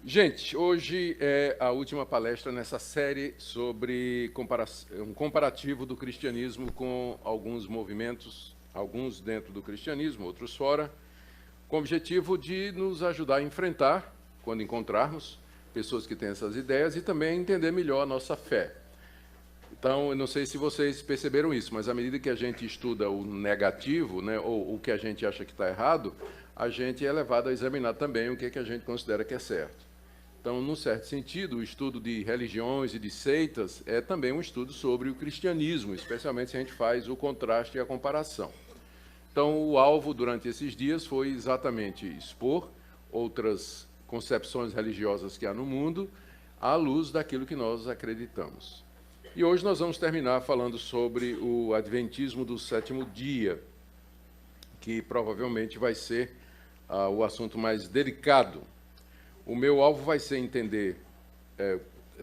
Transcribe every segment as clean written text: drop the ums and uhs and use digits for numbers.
Gente, hoje é a última palestra nessa série sobre um comparativo do cristianismo com alguns movimentos, alguns dentro do cristianismo, outros fora, com o objetivo de nos ajudar a enfrentar, quando encontrarmos pessoas que têm essas ideias, e também entender melhor a nossa fé. Então, eu não sei se vocês perceberam isso, mas à medida que a gente estuda o negativo, né, ou o que a gente acha que está errado, a gente é levado a examinar também o que a gente considera que é certo. Então, num certo sentido, o estudo de religiões e de seitas é também um estudo sobre o cristianismo, especialmente se a gente faz o contraste e a comparação. Então, o alvo durante esses dias foi exatamente expor outras concepções religiosas que há no mundo à luz daquilo que nós acreditamos. E hoje nós vamos terminar falando sobre o adventismo do sétimo dia, que provavelmente vai ser o assunto mais delicado. O meu alvo vai ser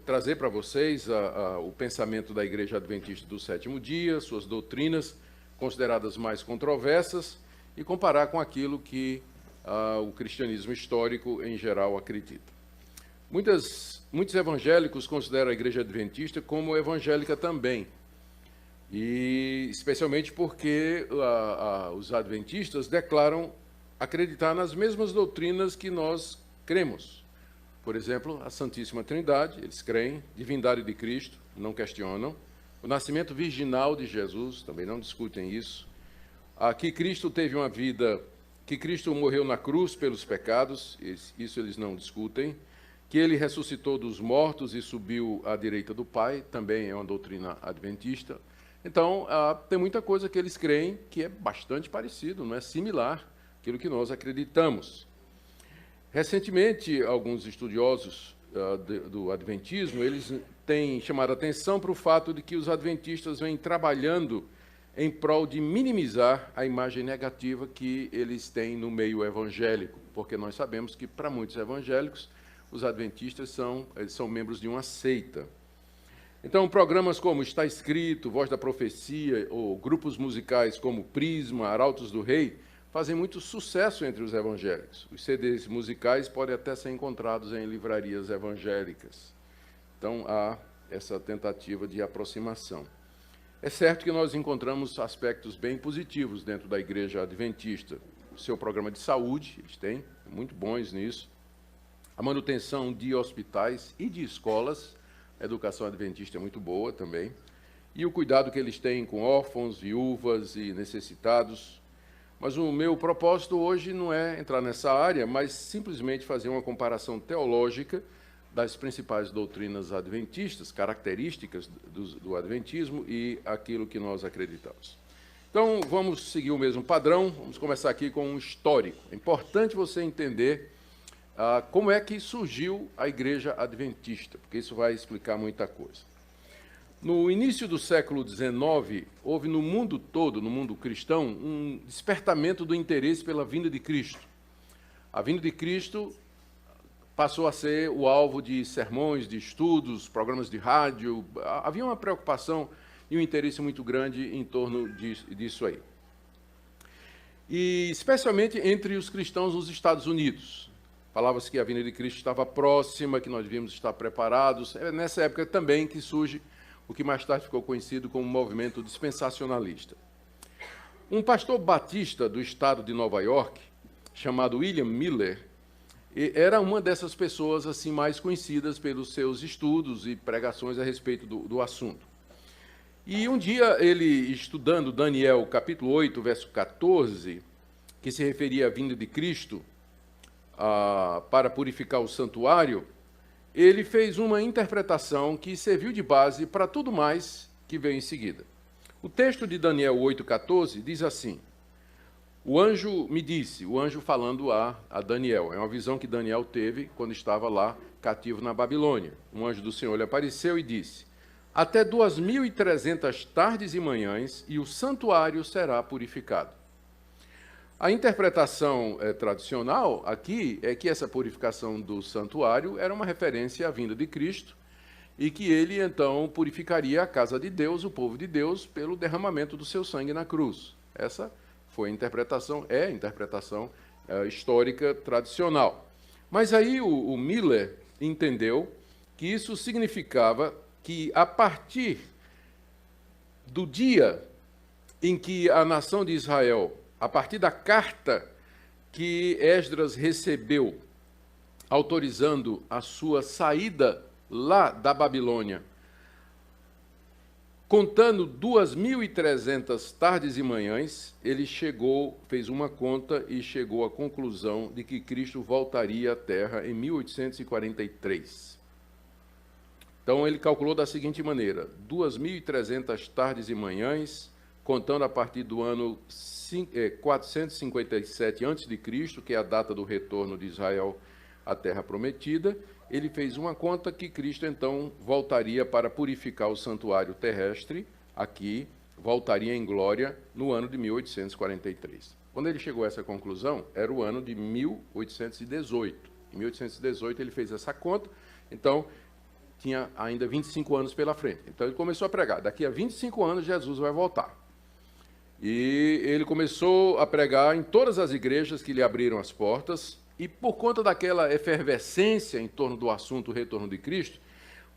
trazer para vocês o pensamento da Igreja Adventista do Sétimo Dia, suas doutrinas consideradas mais controversas, e comparar com aquilo que o cristianismo histórico, em geral, acredita. Muitos evangélicos consideram a Igreja Adventista como evangélica também, e especialmente porque os adventistas declaram acreditar nas mesmas doutrinas que nós cremos. Por exemplo, a Santíssima Trindade, eles creem, divindade de Cristo, não questionam, o nascimento virginal de Jesus, também não discutem isso, que Cristo teve uma vida, que Cristo morreu na cruz pelos pecados, isso eles não discutem, que ele ressuscitou dos mortos e subiu à direita do Pai, também é uma doutrina adventista. Então, tem muita coisa que eles creem que é bastante parecido, não é similar àquilo que nós acreditamos. Recentemente, alguns estudiosos do adventismo, eles têm chamado a atenção para o fato de que os adventistas vêm trabalhando em prol de minimizar a imagem negativa que eles têm no meio evangélico, porque nós sabemos que, para muitos evangélicos, os adventistas são membros de uma seita. Então, programas como Está Escrito, Voz da Profecia, ou grupos musicais como Prisma, Arautos do Rei, fazem muito sucesso entre os evangélicos. Os CDs musicais podem até ser encontrados em livrarias evangélicas. Então, há essa tentativa de aproximação. É certo que nós encontramos aspectos bem positivos dentro da Igreja Adventista. O seu programa de saúde, eles têm, muito bons nisso. A manutenção de hospitais e de escolas, a educação adventista é muito boa também. E o cuidado que eles têm com órfãos, viúvas e necessitados. Mas o meu propósito hoje não é entrar nessa área, mas simplesmente fazer uma comparação teológica das principais doutrinas adventistas, características do adventismo e aquilo que nós acreditamos. Então, vamos seguir o mesmo padrão, vamos começar aqui com um histórico. É importante você entender como é que surgiu a Igreja Adventista, porque isso vai explicar muita coisa. No início do século XIX, houve no mundo todo, no mundo cristão, um despertamento do interesse pela vinda de Cristo. A vinda de Cristo passou a ser o alvo de sermões, de estudos, programas de rádio. Havia uma preocupação e um interesse muito grande em torno disso aí. E especialmente entre os cristãos nos Estados Unidos. Falava-se que a vinda de Cristo estava próxima, que nós devíamos estar preparados. É nessa época também que surge o que mais tarde ficou conhecido como movimento dispensacionalista. Um pastor batista do estado de Nova York, chamado William Miller, era uma dessas pessoas assim mais conhecidas pelos seus estudos e pregações a respeito do assunto. E um dia ele, estudando Daniel capítulo 8, verso 14, que se referia à vinda de Cristo, para purificar o santuário, ele fez uma interpretação que serviu de base para tudo mais que veio em seguida. O texto de Daniel 8,14 diz assim: o anjo me disse, o anjo falando a Daniel, é uma visão que Daniel teve quando estava lá cativo na Babilônia. Um anjo do Senhor lhe apareceu e disse: até 2.300 tardes e manhãs, e o santuário será purificado. A interpretação tradicional aqui é que essa purificação do santuário era uma referência à vinda de Cristo e que ele, então, purificaria a casa de Deus, o povo de Deus, pelo derramamento do seu sangue na cruz. Essa foi a interpretação, é a interpretação histórica tradicional. Mas aí o Miller entendeu que isso significava que, a partir do dia em que a nação de Israel, a partir da carta que Esdras recebeu, autorizando a sua saída lá da Babilônia, contando 2.300 tardes e manhãs, ele fez uma conta e chegou à conclusão de que Cristo voltaria à Terra em 1843. Então, ele calculou da seguinte maneira: 2.300 tardes e manhãs, contando a partir do ano 457 a.C., que é a data do retorno de Israel à Terra Prometida, ele fez uma conta que Cristo, então, voltaria para purificar o santuário terrestre, aqui, voltaria em glória no ano de 1843. Quando ele chegou a essa conclusão, era o ano de 1818. Em 1818 ele fez essa conta, então tinha ainda 25 anos pela frente. Então ele começou a pregar: daqui a 25 anos Jesus vai voltar. E ele começou a pregar em todas as igrejas que lhe abriram as portas, e por conta daquela efervescência em torno do assunto retorno de Cristo,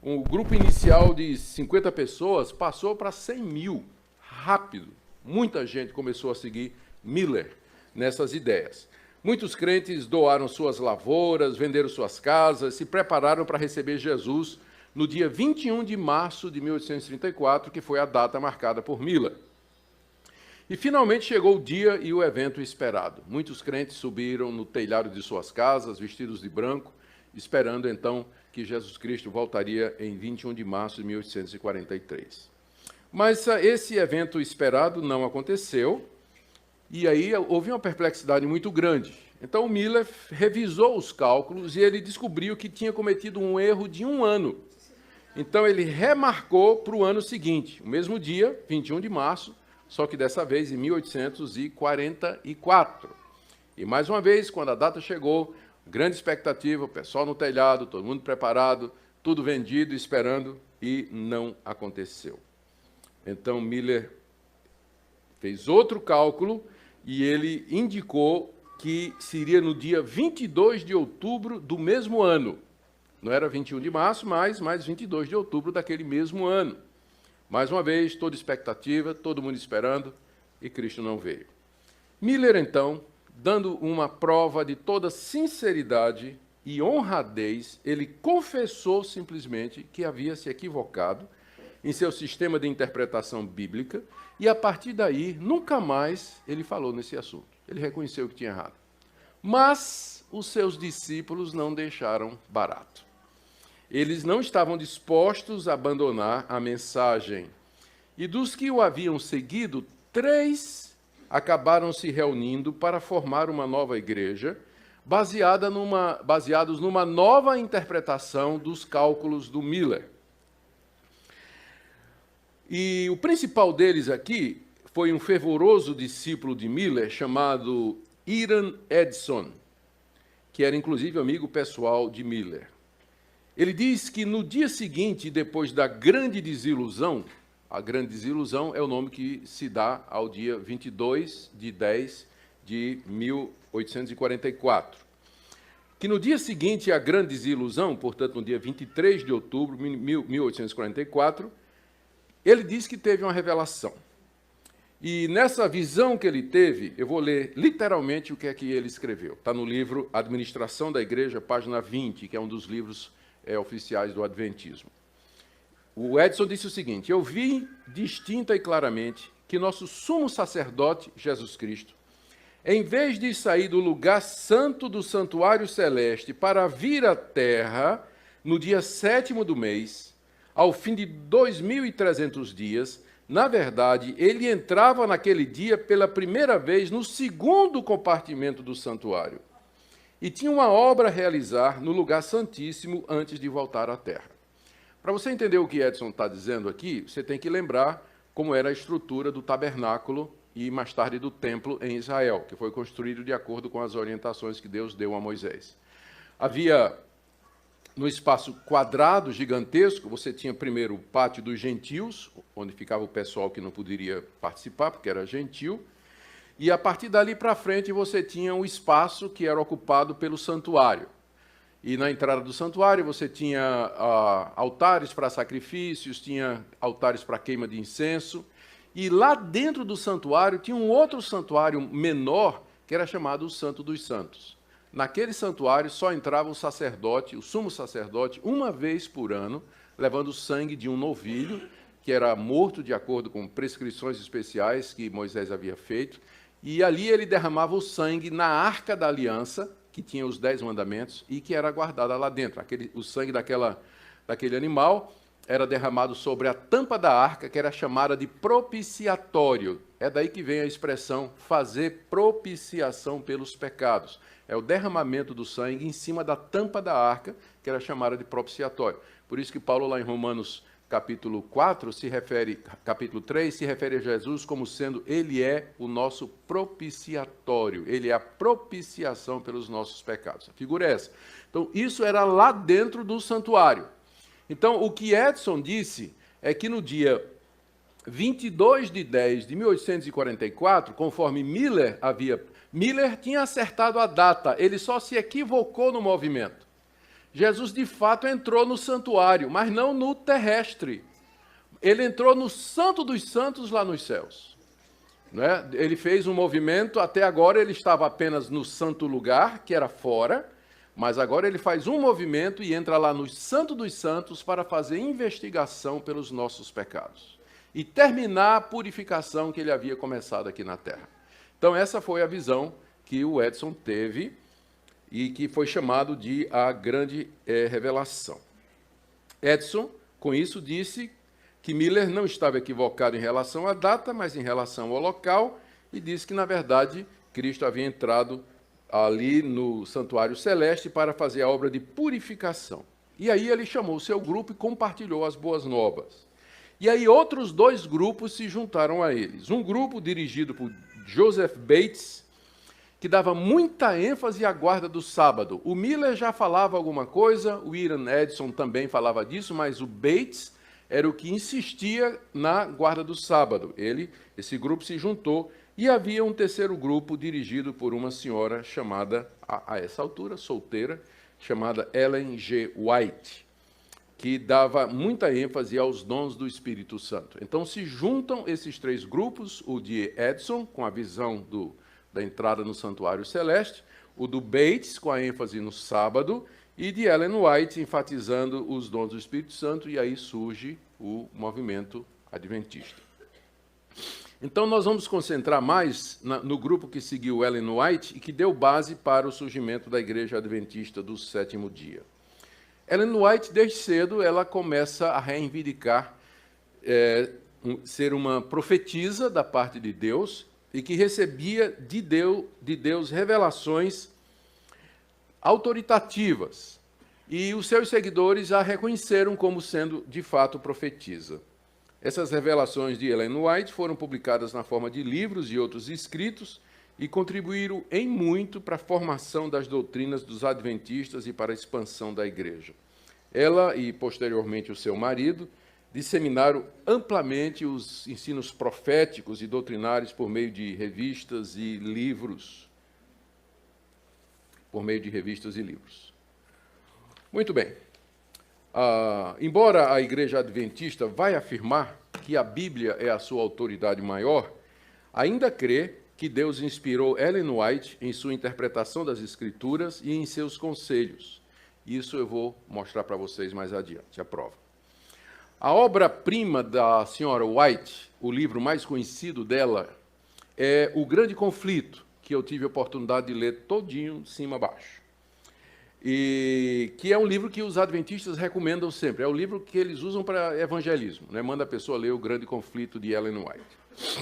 um grupo inicial de 50 pessoas passou para 100 mil, rápido. Muita gente começou a seguir Miller nessas ideias. Muitos crentes doaram suas lavouras, venderam suas casas, se prepararam para receber Jesus no dia 21 de março de 1834, que foi a data marcada por Miller. E finalmente chegou o dia e o evento esperado. Muitos crentes subiram no telhado de suas casas, vestidos de branco, esperando então que Jesus Cristo voltaria em 21 de março de 1843. Mas esse evento esperado não aconteceu, e aí houve uma perplexidade muito grande. Então o Miller revisou os cálculos e ele descobriu que tinha cometido um erro de 1 ano. Então ele remarcou para o ano seguinte, o mesmo dia, 21 de março, só que dessa vez em 1844. E mais uma vez, quando a data chegou, grande expectativa, o pessoal no telhado, todo mundo preparado, tudo vendido, esperando, e não aconteceu. Então Miller fez outro cálculo e ele indicou que seria no dia 22 de outubro do mesmo ano. Não era 21 de março, mas 22 de outubro daquele mesmo ano. Mais uma vez, toda expectativa, todo mundo esperando, e Cristo não veio. Miller, então, dando uma prova de toda sinceridade e honradez, ele confessou simplesmente que havia se equivocado em seu sistema de interpretação bíblica, e a partir daí, nunca mais ele falou nesse assunto. Ele reconheceu que tinha errado. Mas os seus discípulos não deixaram barato. Eles não estavam dispostos a abandonar a mensagem. E dos que o haviam seguido, 3 acabaram se reunindo para formar uma nova igreja, baseados numa nova interpretação dos cálculos do Miller. E o principal deles aqui foi um fervoroso discípulo de Miller chamado Hiram Edson, que era inclusive amigo pessoal de Miller. Ele diz que no dia seguinte, depois da grande desilusão, a grande desilusão é o nome que se dá ao dia 22 de 10 de 1844, que no dia seguinte à grande desilusão, portanto, no dia 23 de outubro de 1844, ele diz que teve uma revelação. E nessa visão que ele teve, eu vou ler literalmente o que é que ele escreveu. Está no livro Administração da Igreja, página 20, que é um dos livros oficiais do Adventismo. O Edson disse o seguinte: eu vi distinta e claramente que nosso sumo sacerdote, Jesus Cristo, em vez de sair do lugar santo do santuário celeste para vir à terra no dia 7º do mês, ao fim de 2.300 dias, na verdade, ele entrava naquele dia pela primeira vez no segundo compartimento do santuário e tinha uma obra a realizar no lugar santíssimo antes de voltar à terra. Para você entender o que Edson está dizendo aqui, você tem que lembrar como era a estrutura do tabernáculo e mais tarde do templo em Israel, que foi construído de acordo com as orientações que Deus deu a Moisés. Havia, no espaço quadrado gigantesco, você tinha primeiro o pátio dos gentios, onde ficava o pessoal que não poderia participar, porque era gentil, e a partir dali para frente você tinha um espaço que era ocupado pelo santuário. E na entrada do santuário você tinha altares para sacrifícios, tinha altares para queima de incenso, e lá dentro do santuário tinha um outro santuário menor, que era chamado o Santo dos Santos. Naquele santuário só entrava o sacerdote, o sumo sacerdote, uma vez por ano, levando o sangue de um novilho, que era morto de acordo com prescrições especiais que Moisés havia feito, e ali ele derramava o sangue na Arca da Aliança, que tinha os 10 mandamentos, e que era guardada lá dentro. O sangue daquele animal era derramado sobre a tampa da arca, que era chamada de propiciatório. É daí que vem a expressão fazer propiciação pelos pecados. É o derramamento do sangue em cima da tampa da arca, que era chamada de propiciatório. Por isso que Paulo, lá em Romanos capítulo 4, capítulo 3, se refere a Jesus como sendo, ele é o nosso propiciatório, ele é a propiciação pelos nossos pecados. A figura é essa. Então, isso era lá dentro do santuário. Então, o que Edson disse é que no dia 22 de 10 de 1844, conforme Miller tinha acertado a data, ele só se equivocou no movimento. Jesus, de fato, entrou no santuário, mas não no terrestre. Ele entrou no Santo dos Santos lá nos céus. Não é? Ele fez um movimento, até agora ele estava apenas no santo lugar, que era fora, mas agora ele faz um movimento e entra lá no Santo dos Santos para fazer investigação pelos nossos pecados e terminar a purificação que ele havia começado aqui na terra. Então, essa foi a visão que o Edson teve e que foi chamado de a grande revelação. Edson, com isso, disse que Miller não estava equivocado em relação à data, mas em relação ao local, e disse que, na verdade, Cristo havia entrado ali no santuário celeste para fazer a obra de purificação. E aí ele chamou o seu grupo e compartilhou as boas novas. E aí outros 2 grupos se juntaram a eles. Um grupo dirigido por Joseph Bates, que dava muita ênfase à guarda do sábado. O Miller já falava alguma coisa, o Ian Edson também falava disso, mas o Bates era o que insistia na guarda do sábado. Esse grupo se juntou, e havia um terceiro grupo dirigido por uma senhora chamada, a essa altura, solteira, chamada Ellen G. White, que dava muita ênfase aos dons do Espírito Santo. Então se juntam esses 3 grupos, o de Edson, com a visão da entrada no santuário celeste, o do Bates, com a ênfase no sábado, e de Ellen White, enfatizando os dons do Espírito Santo, e aí surge o movimento adventista. Então, nós vamos concentrar mais no grupo que seguiu Ellen White e que deu base para o surgimento da Igreja Adventista do 7º dia. Ellen White, desde cedo, ela começa a reivindicar ser uma profetisa da parte de Deus e que recebia de Deus revelações autoritativas. E os seus seguidores a reconheceram como sendo, de fato, profetisa. Essas revelações de Ellen White foram publicadas na forma de livros e outros escritos e contribuíram em muito para a formação das doutrinas dos adventistas e para a expansão da igreja. Ela e, posteriormente, o seu marido disseminaram amplamente os ensinos proféticos e doutrinários por meio de revistas e livros. Muito bem. Embora a Igreja Adventista vai afirmar que a Bíblia é a sua autoridade maior, ainda crê que Deus inspirou Ellen White em sua interpretação das Escrituras e em seus conselhos. Isso eu vou mostrar para vocês mais adiante, a prova. A obra-prima da senhora White, o livro mais conhecido dela, é O Grande Conflito, que eu tive a oportunidade de ler todinho, de cima a baixo. E que é um livro que os adventistas recomendam sempre. É o livro que eles usam para evangelismo, né? Manda a pessoa ler O Grande Conflito, de Ellen White.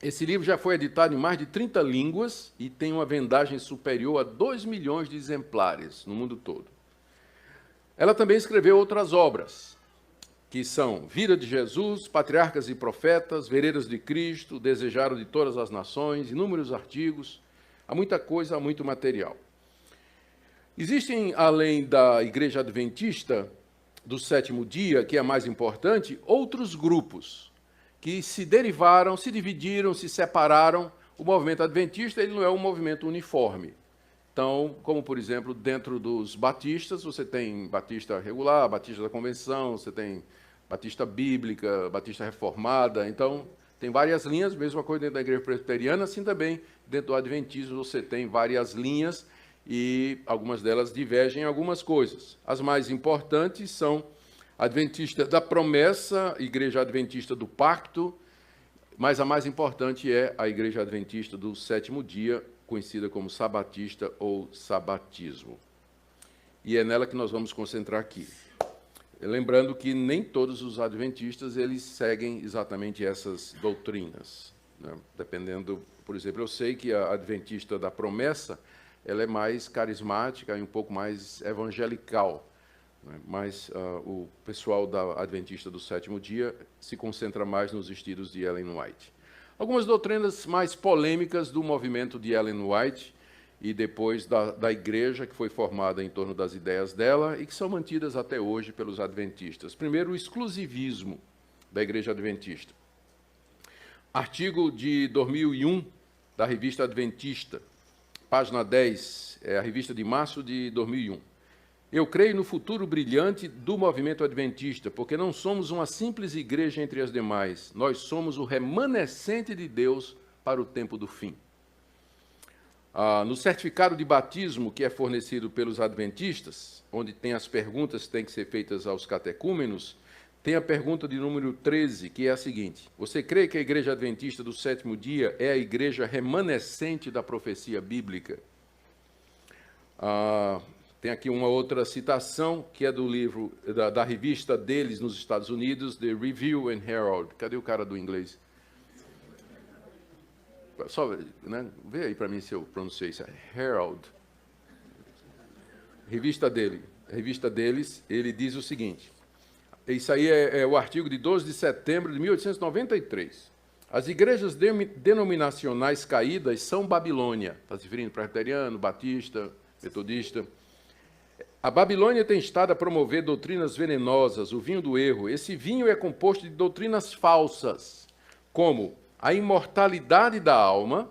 Esse livro já foi editado em mais de 30 línguas e tem uma vendagem superior a 2 milhões de exemplares no mundo todo. Ela também escreveu outras obras, que são Vida de Jesus, Patriarcas e Profetas, Veredas de Cristo, Desejaram de Todas as Nações, inúmeros artigos. Há muita coisa, há muito material. Existem, além da Igreja Adventista do Sétimo Dia, que é a mais importante, outros grupos que se derivaram, se dividiram, se separaram. O movimento adventista ele não é um movimento uniforme. Então, como, por exemplo, dentro dos batistas, você tem batista regular, batista da convenção, você tem batista bíblica, batista reformada. Então, tem várias linhas, mesma coisa dentro da igreja presbiteriana, assim também dentro do adventismo você tem várias linhas e algumas delas divergem em algumas coisas. As mais importantes são a Adventista da Promessa, Igreja Adventista do Pacto, mas a mais importante é a Igreja Adventista do Sétimo Dia, conhecida como Sabatista ou Sabatismo. E é nela que nós vamos concentrar aqui. Lembrando que nem todos os adventistas eles seguem exatamente essas doutrinas, né? Dependendo, por exemplo, eu sei que a Adventista da Promessa ela é mais carismática e um pouco mais evangelical, né? Mas o pessoal da Adventista do Sétimo Dia se concentra mais nos estilos de Ellen White. Algumas doutrinas mais polêmicas do movimento de Ellen White e depois da igreja que foi formada em torno das ideias dela e que são mantidas até hoje pelos adventistas. Primeiro, o exclusivismo da Igreja Adventista. Artigo de 2001 da Revista Adventista, página 10, é a revista de março de 2001. Eu creio no futuro brilhante do movimento adventista, porque não somos uma simples igreja entre as demais, nós somos o remanescente de Deus para o tempo do fim. No certificado de batismo que é fornecido pelos adventistas, onde tem as perguntas que têm que ser feitas aos catecúmenos, tem a pergunta de número 13, que é a seguinte: você crê que a Igreja Adventista do Sétimo Dia é a igreja remanescente da profecia bíblica? Tem aqui uma outra citação, que é do livro, da revista deles nos Estados Unidos, The Review and Herald. Cadê o cara do inglês? Só, né? Vê aí para mim se eu pronunciei isso. Herald. Revista deles, ele diz o seguinte. Isso aí é o artigo de 12 de setembro de 1893. As igrejas denominacionais caídas são Babilônia. Está se referindo presbiteriano, batista, metodista. A Babilônia tem estado a promover doutrinas venenosas, o vinho do erro. Esse vinho é composto de doutrinas falsas, como a imortalidade da alma,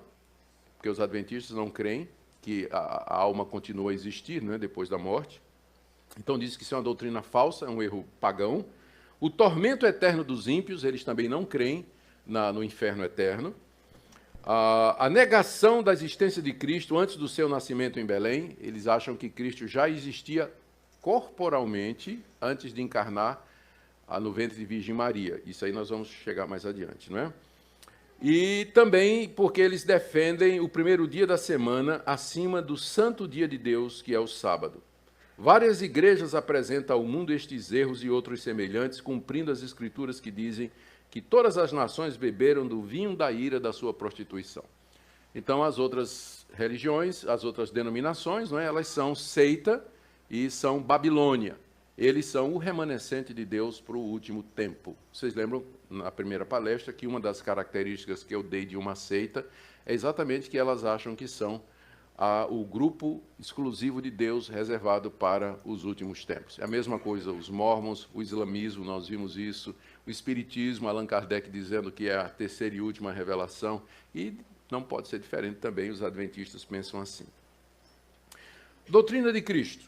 porque os adventistas não creem que a alma continua a existir, né, depois da morte. Então diz que isso é uma doutrina falsa, é um erro pagão. O tormento eterno dos ímpios, eles também não creem no inferno eterno. A negação da existência de Cristo antes do seu nascimento em Belém, eles acham que Cristo já existia corporalmente antes de encarnar no ventre de Virgem Maria. Isso aí nós vamos chegar mais adiante, não é? E também porque eles defendem o primeiro dia da semana acima do santo dia de Deus, que é o sábado. Várias igrejas apresentam ao mundo estes erros e outros semelhantes, cumprindo as escrituras que dizem que todas as nações beberam do vinho da ira da sua prostituição. Então, as outras religiões, as outras denominações, não é? Elas são seita e são Babilônia. Eles são o remanescente de Deus para o último tempo. Vocês lembram, na primeira palestra, que uma das características que eu dei de uma seita é exatamente que elas acham que são o grupo exclusivo de Deus reservado para os últimos tempos. É a mesma coisa os mormons, o islamismo, nós vimos isso, o espiritismo, Allan Kardec dizendo que é a terceira e última revelação, e não pode ser diferente também, os adventistas pensam assim. Doutrina de Cristo.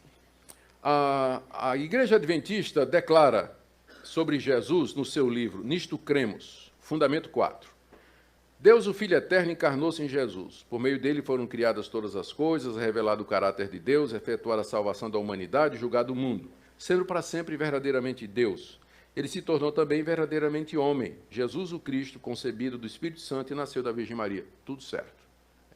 A Igreja Adventista declara sobre Jesus no seu livro Nisto Cremos, Fundamento 4. Deus, o Filho Eterno, encarnou-se em Jesus. Por meio dele foram criadas todas as coisas, revelado o caráter de Deus, efetuada a salvação da humanidade, julgado o mundo, sendo para sempre verdadeiramente Deus. Ele se tornou também verdadeiramente homem. Jesus, o Cristo, concebido do Espírito Santo e nasceu da Virgem Maria. Tudo certo.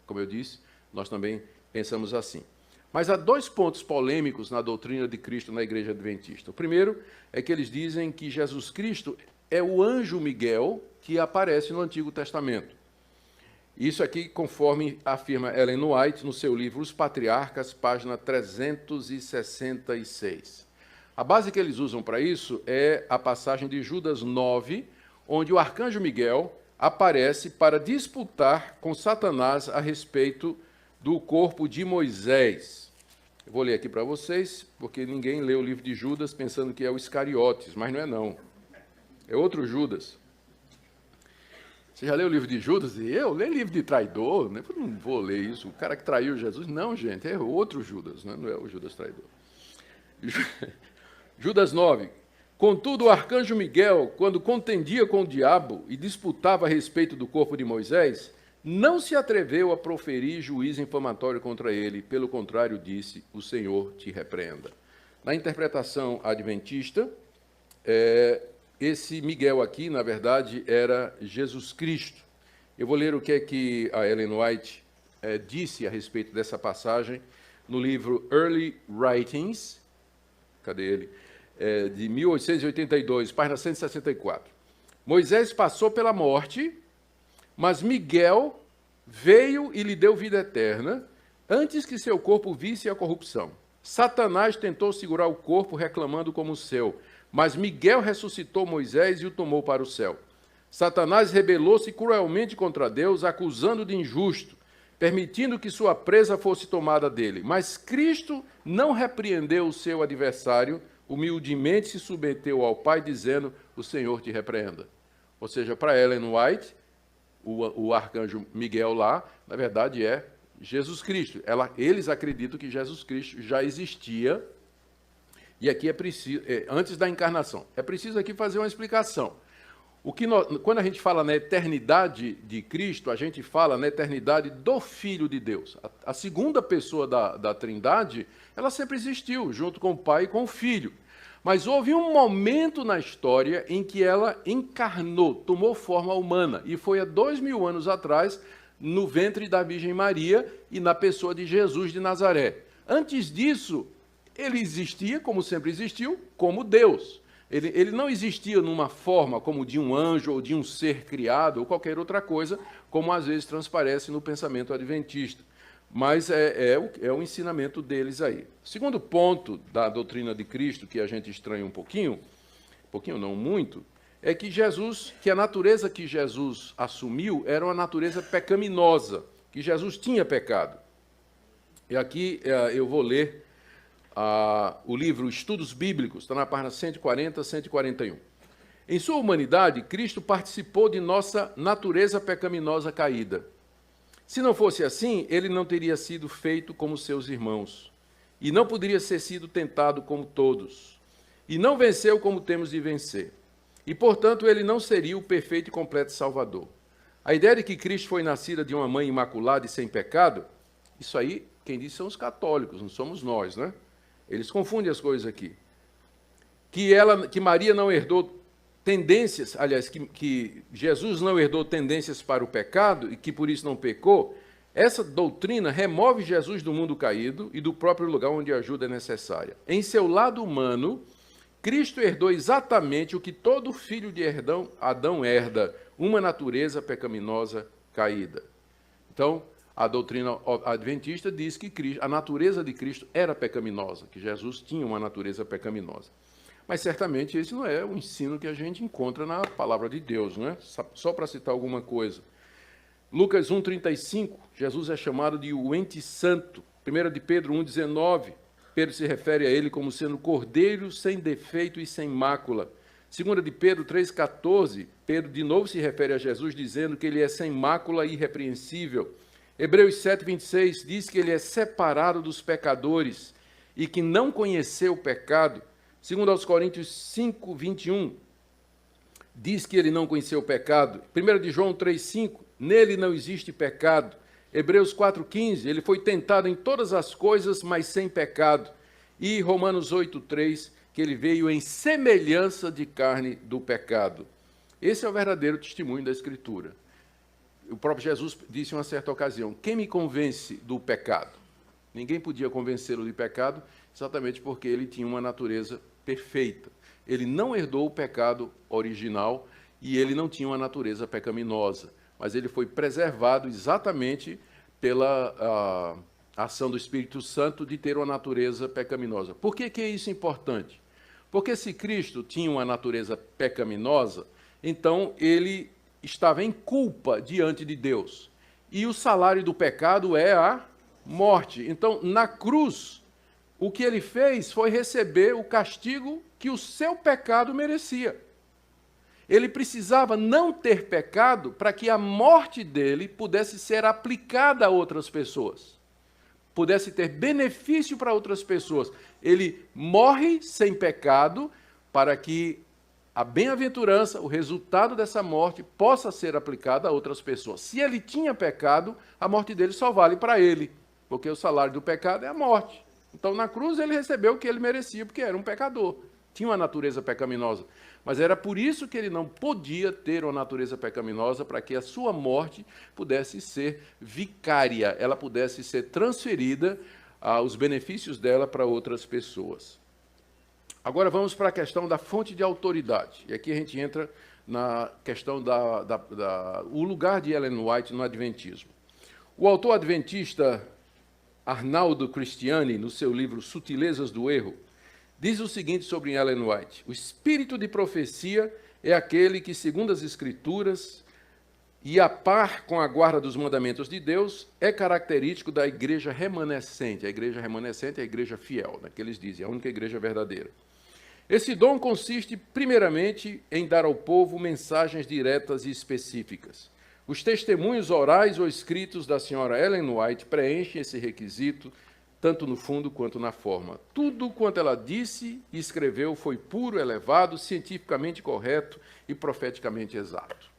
como eu disse, nós também pensamos assim. Mas há dois pontos polêmicos na doutrina de Cristo na Igreja Adventista. O primeiro é que eles dizem que Jesus Cristo é o anjo Miguel que aparece no Antigo Testamento. Isso aqui, conforme afirma Ellen White no seu livro Os Patriarcas, página 366. A base que eles usam para isso é a passagem de Judas 9, onde o arcanjo Miguel aparece para disputar com Satanás a respeito do corpo de Moisés. Eu vou ler aqui para vocês, porque ninguém lê o livro de Judas pensando que é o Iscariotes, mas não é não. É outro Judas. Você já leu o livro de Judas? E eu leio livro de traidor, né? Eu não vou ler isso. O cara que traiu Jesus, não, gente, é outro Judas, né? Não é o Judas traidor. Judas 9. Contudo, o arcanjo Miguel, quando contendia com o diabo e disputava a respeito do corpo de Moisés, não se atreveu a proferir juízo infamatório contra ele. Pelo contrário, disse, o Senhor te repreenda. Na interpretação adventista, esse Miguel aqui, na verdade, era Jesus Cristo. Eu vou ler o que é que a Ellen White disse a respeito dessa passagem no livro Early Writings, cadê ele? De 1882, página 164. Moisés passou pela morte, mas Miguel veio e lhe deu vida eterna, antes que seu corpo visse a corrupção. Satanás tentou segurar o corpo, reclamando como seu, mas Miguel ressuscitou Moisés e o tomou para o céu. Satanás rebelou-se cruelmente contra Deus, acusando de injusto, permitindo que sua presa fosse tomada dele. Mas Cristo não repreendeu o seu adversário, humildemente se submeteu ao Pai, dizendo, o Senhor te repreenda. Ou seja, para Ellen White, o arcanjo Miguel lá, na verdade, é Jesus Cristo. Eles acreditam que Jesus Cristo já existia, e aqui é preciso, antes da encarnação. É preciso aqui fazer uma explicação. Quando a gente fala na eternidade de Cristo, a gente fala na eternidade do Filho de Deus. A segunda pessoa da Trindade, ela sempre existiu, junto com o Pai e com o Filho. Mas houve um momento na história em que ela encarnou, tomou forma humana, e foi há 2000 anos atrás, no ventre da Virgem Maria e na pessoa de Jesus de Nazaré. Antes disso, ele existia, como sempre existiu, como Deus. Ele não existia numa forma como de um anjo ou de um ser criado ou qualquer outra coisa, como às vezes transparece no pensamento adventista. Mas é o ensinamento deles aí. Segundo ponto da doutrina de Cristo, que a gente estranha um pouquinho não muito, é que a natureza que Jesus assumiu era uma natureza pecaminosa, que Jesus tinha pecado. E aqui eu vou ler o livro Estudos Bíblicos, está na página 140, 141. Em sua humanidade, Cristo participou de nossa natureza pecaminosa caída. Se não fosse assim, ele não teria sido feito como seus irmãos, e não poderia ser sido tentado como todos, e não venceu como temos de vencer. E, portanto, ele não seria o perfeito e completo Salvador. A ideia de que Cristo foi nascida de uma mãe imaculada e sem pecado, isso aí, quem diz são os católicos, não somos nós, né? Eles confundem as coisas aqui. Que Maria não herdou tendências, aliás, que Jesus não herdou tendências para o pecado e que por isso não pecou, essa doutrina remove Jesus do mundo caído e do próprio lugar onde a ajuda é necessária. Em seu lado humano, Cristo herdou exatamente o que todo filho de Adão herda, uma natureza pecaminosa caída. Então, a doutrina adventista diz que a natureza de Cristo era pecaminosa, que Jesus tinha uma natureza pecaminosa. Mas certamente esse não é o ensino que a gente encontra na palavra de Deus, não é? Só para citar alguma coisa. Lucas 1,35, Jesus é chamado de o ente santo. 1 de Pedro 1,19, Pedro se refere a ele como sendo cordeiro sem defeito e sem mácula. 2 de Pedro 3,14, Pedro de novo se refere a Jesus dizendo que ele é sem mácula e irrepreensível. Hebreus 7,26 diz que ele é separado dos pecadores e que não conheceu o pecado. 2 Coríntios 5,21 diz que ele não conheceu o pecado. 1 de João 3,5, nele não existe pecado. Hebreus 4,15, ele foi tentado em todas as coisas, mas sem pecado. E Romanos 8,3, que ele veio em semelhança de carne do pecado. Esse é o verdadeiro testemunho da Escritura. o próprio Jesus disse em uma certa ocasião: quem me convence do pecado? Ninguém podia convencê-lo de pecado, exatamente porque ele tinha uma natureza perfeita. Ele não herdou o pecado original e ele não tinha uma natureza pecaminosa, mas ele foi preservado exatamente pela ação do Espírito Santo de ter uma natureza pecaminosa. Por que é isso importante? Porque se Cristo tinha uma natureza pecaminosa, então ele estava em culpa diante de Deus. E o salário do pecado é a morte. Então, na cruz, o que ele fez foi receber o castigo que o seu pecado merecia. Ele precisava não ter pecado para que a morte dele pudesse ser aplicada a outras pessoas, pudesse ter benefício para outras pessoas. Ele morre sem pecado para que a bem-aventurança, o resultado dessa morte, possa ser aplicado a outras pessoas. Se ele tinha pecado, a morte dele só vale para ele, porque o salário do pecado é a morte. Então, na cruz, ele recebeu o que ele merecia, porque era um pecador, tinha uma natureza pecaminosa. Mas era por isso que ele não podia ter uma natureza pecaminosa, para que a sua morte pudesse ser vicária, ela pudesse ser transferida, os benefícios dela para outras pessoas. Agora vamos para a questão da fonte de autoridade. E aqui a gente entra na questão o lugar de Ellen White no Adventismo. O autor adventista Arnaldo Cristiani, no seu livro Sutilezas do Erro, diz o seguinte sobre Ellen White: o espírito de profecia é aquele que, segundo as Escrituras, e a par com a guarda dos mandamentos de Deus, é característico da igreja remanescente. A igreja remanescente é a igreja fiel, né, que eles dizem, a única igreja verdadeira. Esse dom consiste, primeiramente, em dar ao povo mensagens diretas e específicas. Os testemunhos orais ou escritos da senhora Ellen White preenchem esse requisito, tanto no fundo quanto na forma. Tudo quanto ela disse e escreveu foi puro, elevado, cientificamente correto e profeticamente exato.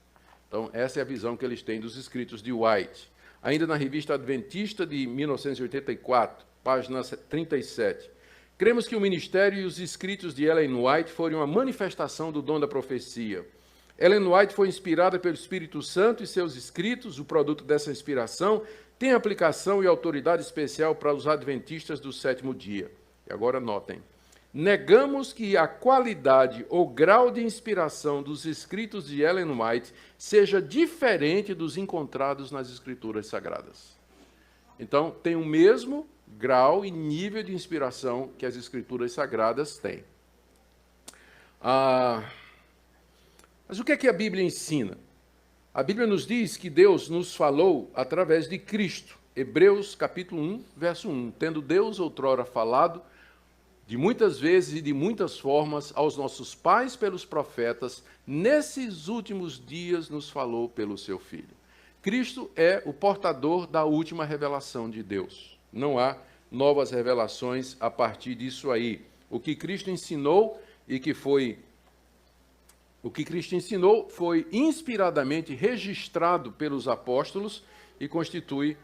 Então, essa é a visão que eles têm dos escritos de White. Ainda na Revista Adventista de 1984, página 37. Cremos que o ministério e os escritos de Ellen White foram uma manifestação do dom da profecia. Ellen White foi inspirada pelo Espírito Santo e seus escritos, o produto dessa inspiração, tem aplicação e autoridade especial para os adventistas do sétimo dia. E agora notem. Negamos que a qualidade ou grau de inspiração dos escritos de Ellen White seja diferente dos encontrados nas Escrituras Sagradas. Então, tem o mesmo grau e nível de inspiração que as Escrituras Sagradas têm. Mas o que é que a Bíblia ensina? A Bíblia nos diz que Deus nos falou através de Cristo. Hebreus capítulo 1, verso 1. Tendo Deus outrora falado de muitas vezes e de muitas formas aos nossos pais pelos profetas, nesses últimos dias nos falou pelo seu Filho. Cristo é o portador da última revelação de Deus. Não há novas revelações a partir disso aí. O que Cristo ensinou foi inspiradamente registrado pelos apóstolos e constitui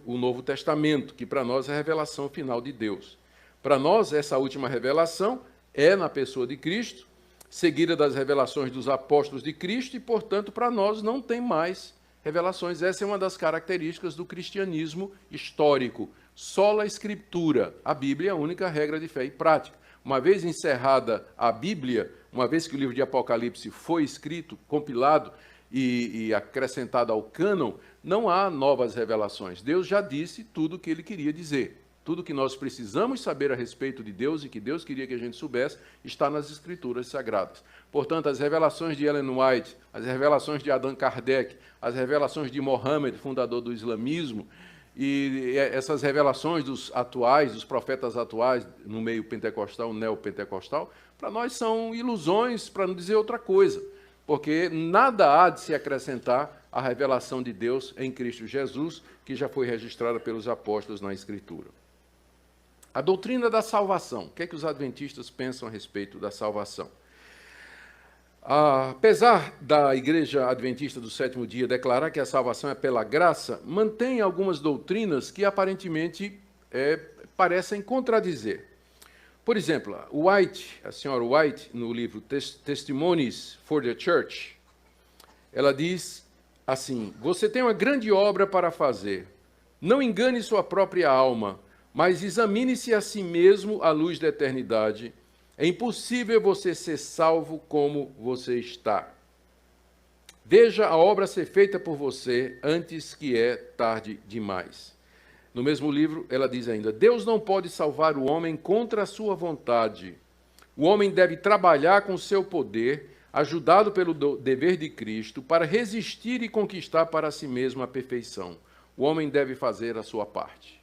o Novo Testamento, que para nós é a revelação final de Deus. Para nós, essa última revelação é na pessoa de Cristo, seguida das revelações dos apóstolos de Cristo, e, portanto, para nós não tem mais revelações. Essa é uma das características do cristianismo histórico. Sola Escritura. A Bíblia é a única regra de fé e prática. Uma vez encerrada a Bíblia, uma vez que o livro de Apocalipse foi escrito, compilado e acrescentado ao cânon, não há novas revelações. Deus já disse tudo o que ele queria dizer. Tudo que nós precisamos saber a respeito de Deus e que Deus queria que a gente soubesse está nas Escrituras Sagradas. Portanto, as revelações de Ellen White, as revelações de Allan Kardec, as revelações de Mohammed, fundador do islamismo, e essas revelações dos profetas atuais, no meio pentecostal, neopentecostal, para nós são ilusões, para não dizer outra coisa, porque nada há de se acrescentar à revelação de Deus em Cristo Jesus, que já foi registrada pelos apóstolos na Escritura. A doutrina da salvação. O que é que os adventistas pensam a respeito da salvação? Apesar da Igreja Adventista do Sétimo Dia declarar que a salvação é pela graça, mantém algumas doutrinas que aparentemente parecem contradizer. Por exemplo, a senhora White, no livro Testimonies for the Church, ela diz assim: você tem uma grande obra para fazer. Não engane sua própria alma, mas examine-se a si mesmo à luz da eternidade. É impossível você ser salvo como você está. Veja a obra ser feita por você antes que é tarde demais. No mesmo livro, ela diz ainda: Deus não pode salvar o homem contra a sua vontade. O homem deve trabalhar com seu poder, ajudado pelo dever de Cristo, para resistir e conquistar para si mesmo a perfeição. O homem deve fazer a sua parte.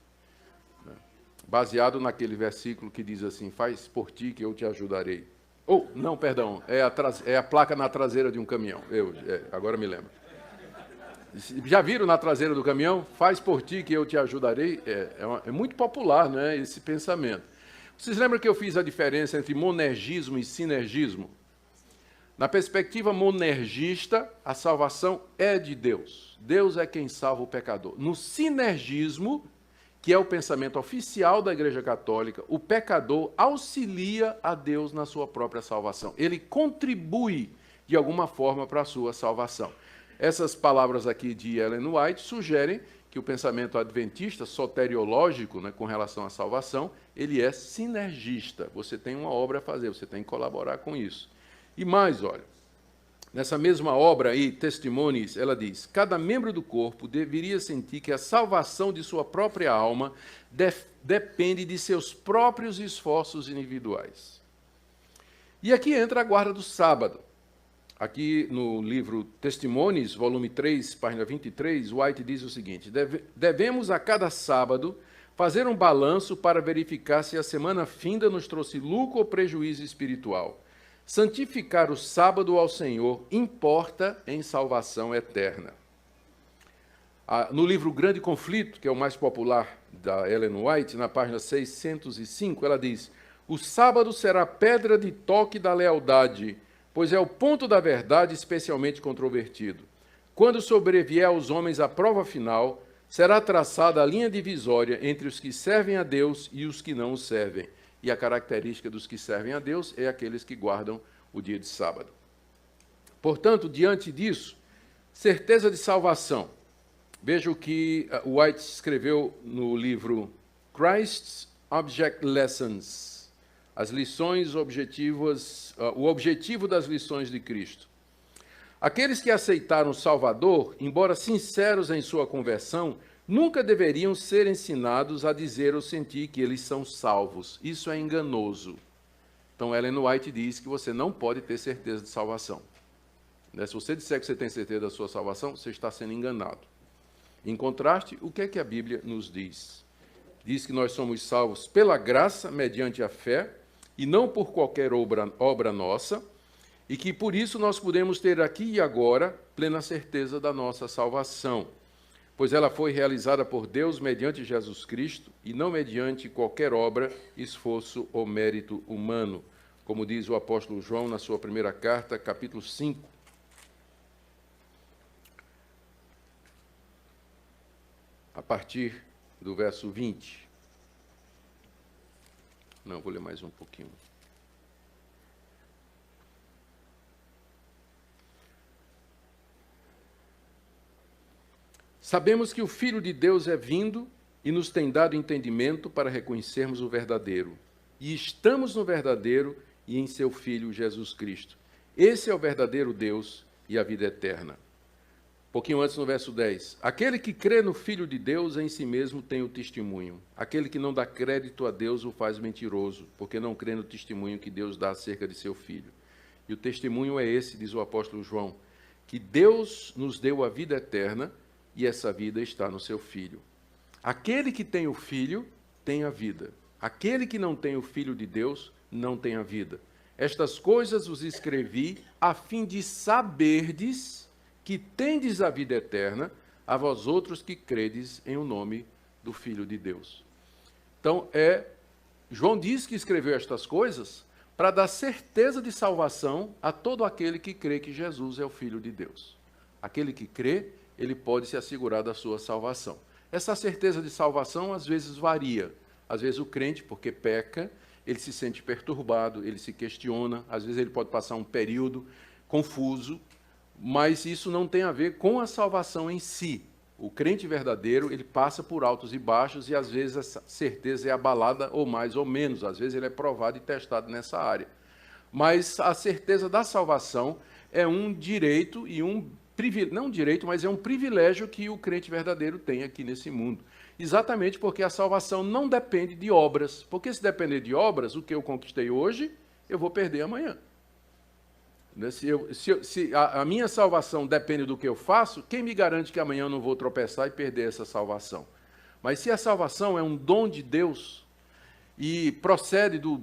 Baseado naquele versículo que diz assim: faz por ti que eu te ajudarei. Não, perdão, é a placa na traseira de um caminhão. Agora me lembro. Já viram na traseira do caminhão? Faz por ti que eu te ajudarei. É muito popular, não é, esse pensamento. Vocês lembram que eu fiz a diferença entre monergismo e sinergismo? Na perspectiva monergista, a salvação é de Deus. Deus é quem salva o pecador. No sinergismo, que é o pensamento oficial da Igreja Católica, o pecador auxilia a Deus na sua própria salvação. Ele contribui, de alguma forma, para a sua salvação. Essas palavras aqui de Ellen White sugerem que o pensamento adventista, soteriológico, né, com relação à salvação, ele é sinergista. Você tem uma obra a fazer, você tem que colaborar com isso. E mais, olha, nessa mesma obra aí, Testimonies, ela diz: cada membro do corpo deveria sentir que a salvação de sua própria alma depende de seus próprios esforços individuais. E aqui entra a guarda do sábado. Aqui no livro Testimonies, volume 3, página 23, White diz o seguinte: devemos a cada sábado fazer um balanço para verificar se a semana finda nos trouxe lucro ou prejuízo espiritual. Santificar o sábado ao Senhor importa em salvação eterna. No livro Grande Conflito, que é o mais popular da Ellen White, na página 605, ela diz: o sábado será pedra de toque da lealdade, pois é o ponto da verdade especialmente controvertido. Quando sobrevier aos homens a prova final, será traçada a linha divisória entre os que servem a Deus e os que não o servem. E a característica dos que servem a Deus é aqueles que guardam o dia de sábado. Portanto, diante disso, certeza de salvação. Veja o que White escreveu no livro Christ's Object Lessons. As lições objetivas, o objetivo das lições de Cristo. Aqueles que aceitaram o Salvador, embora sinceros em sua conversão, nunca deveriam ser ensinados a dizer ou sentir que eles são salvos. Isso é enganoso. Então, Ellen White diz que você não pode ter certeza de salvação. Se você disser que você tem certeza da sua salvação, você está sendo enganado. Em contraste, o que é que a Bíblia nos diz? Diz que nós somos salvos pela graça, mediante a fé, e não por qualquer obra nossa, e que por isso nós podemos ter aqui e agora plena certeza da nossa salvação, pois ela foi realizada por Deus mediante Jesus Cristo e não mediante qualquer obra, esforço ou mérito humano, como diz o apóstolo João na sua primeira carta, capítulo 5. A partir do verso 20. Não, vou ler mais um pouquinho. Sabemos que o Filho de Deus é vindo e nos tem dado entendimento para reconhecermos o verdadeiro. E estamos no verdadeiro e em seu Filho Jesus Cristo. Esse é o verdadeiro Deus e a vida eterna. Um pouquinho antes, no verso 10. Aquele que crê no Filho de Deus em si mesmo tem o testemunho. Aquele que não dá crédito a Deus o faz mentiroso, porque não crê no testemunho que Deus dá acerca de seu Filho. E o testemunho é esse, diz o apóstolo João, que Deus nos deu a vida eterna e essa vida está no seu Filho. Aquele que tem o Filho tem a vida. Aquele que não tem o Filho de Deus não tem a vida. Estas coisas vos escrevi a fim de saberdes que tendes a vida eterna, a vós outros que credes em o nome do Filho de Deus. Então, João diz que escreveu estas coisas para dar certeza de salvação a todo aquele que crê que Jesus é o Filho de Deus. Aquele que crê, ele pode se assegurar da sua salvação. Essa certeza de salvação, às vezes, varia. Às vezes, o crente, porque peca, ele se sente perturbado, ele se questiona, às vezes ele pode passar um período confuso, mas isso não tem a ver com a salvação em si. O crente verdadeiro, ele passa por altos e baixos e às vezes essa certeza é abalada ou mais ou menos, às vezes ele é provado e testado nessa área. Mas a certeza da salvação é um direito e um privilégio, não um direito, mas é um privilégio que o crente verdadeiro tem aqui nesse mundo. Exatamente porque a salvação não depende de obras. Porque se depender de obras, o que eu conquistei hoje, eu vou perder amanhã. Se a minha salvação depende do que eu faço, quem me garante que amanhã eu não vou tropeçar e perder essa salvação? Mas se a salvação é um dom de Deus e procede do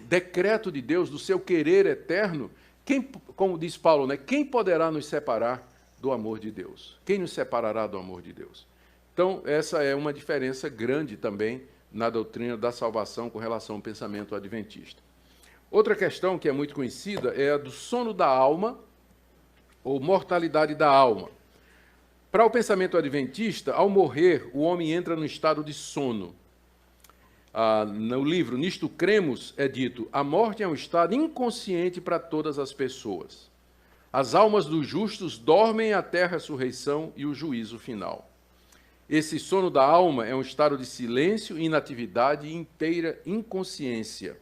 decreto de Deus, do seu querer eterno, como diz Paulo, né, quem poderá nos separar do amor de Deus? Quem nos separará do amor de Deus? Então, essa é uma diferença grande também na doutrina da salvação com relação ao pensamento adventista. Outra questão que é muito conhecida é a do sono da alma, ou mortalidade da alma. Para o pensamento adventista, ao morrer, o homem entra no estado de sono. No livro Nisto Cremos é dito: a morte é um estado inconsciente para todas as pessoas. As almas dos justos dormem até a ressurreição e o juízo final. Esse sono da alma é um estado de silêncio, inatividade e inteira inconsciência.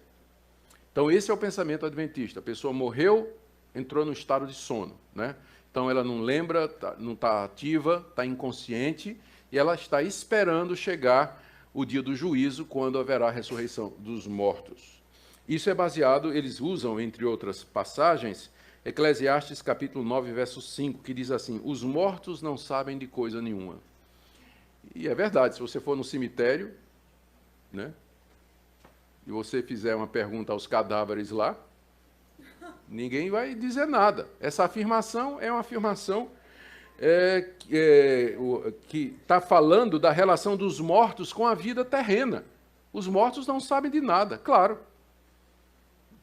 Então, esse é o pensamento adventista. A pessoa morreu, entrou no estado de sono, né? Então, ela não lembra, não está ativa, está inconsciente, e ela está esperando chegar o dia do juízo, quando haverá a ressurreição dos mortos. Isso é baseado, eles usam, entre outras passagens, Eclesiastes capítulo 9, verso 5, que diz assim: os mortos não sabem de coisa nenhuma. E é verdade, se você for no cemitério, né, e você fizer uma pergunta aos cadáveres lá, ninguém vai dizer nada. Essa afirmação é uma afirmação que está falando da relação dos mortos com a vida terrena. Os mortos não sabem de nada, claro.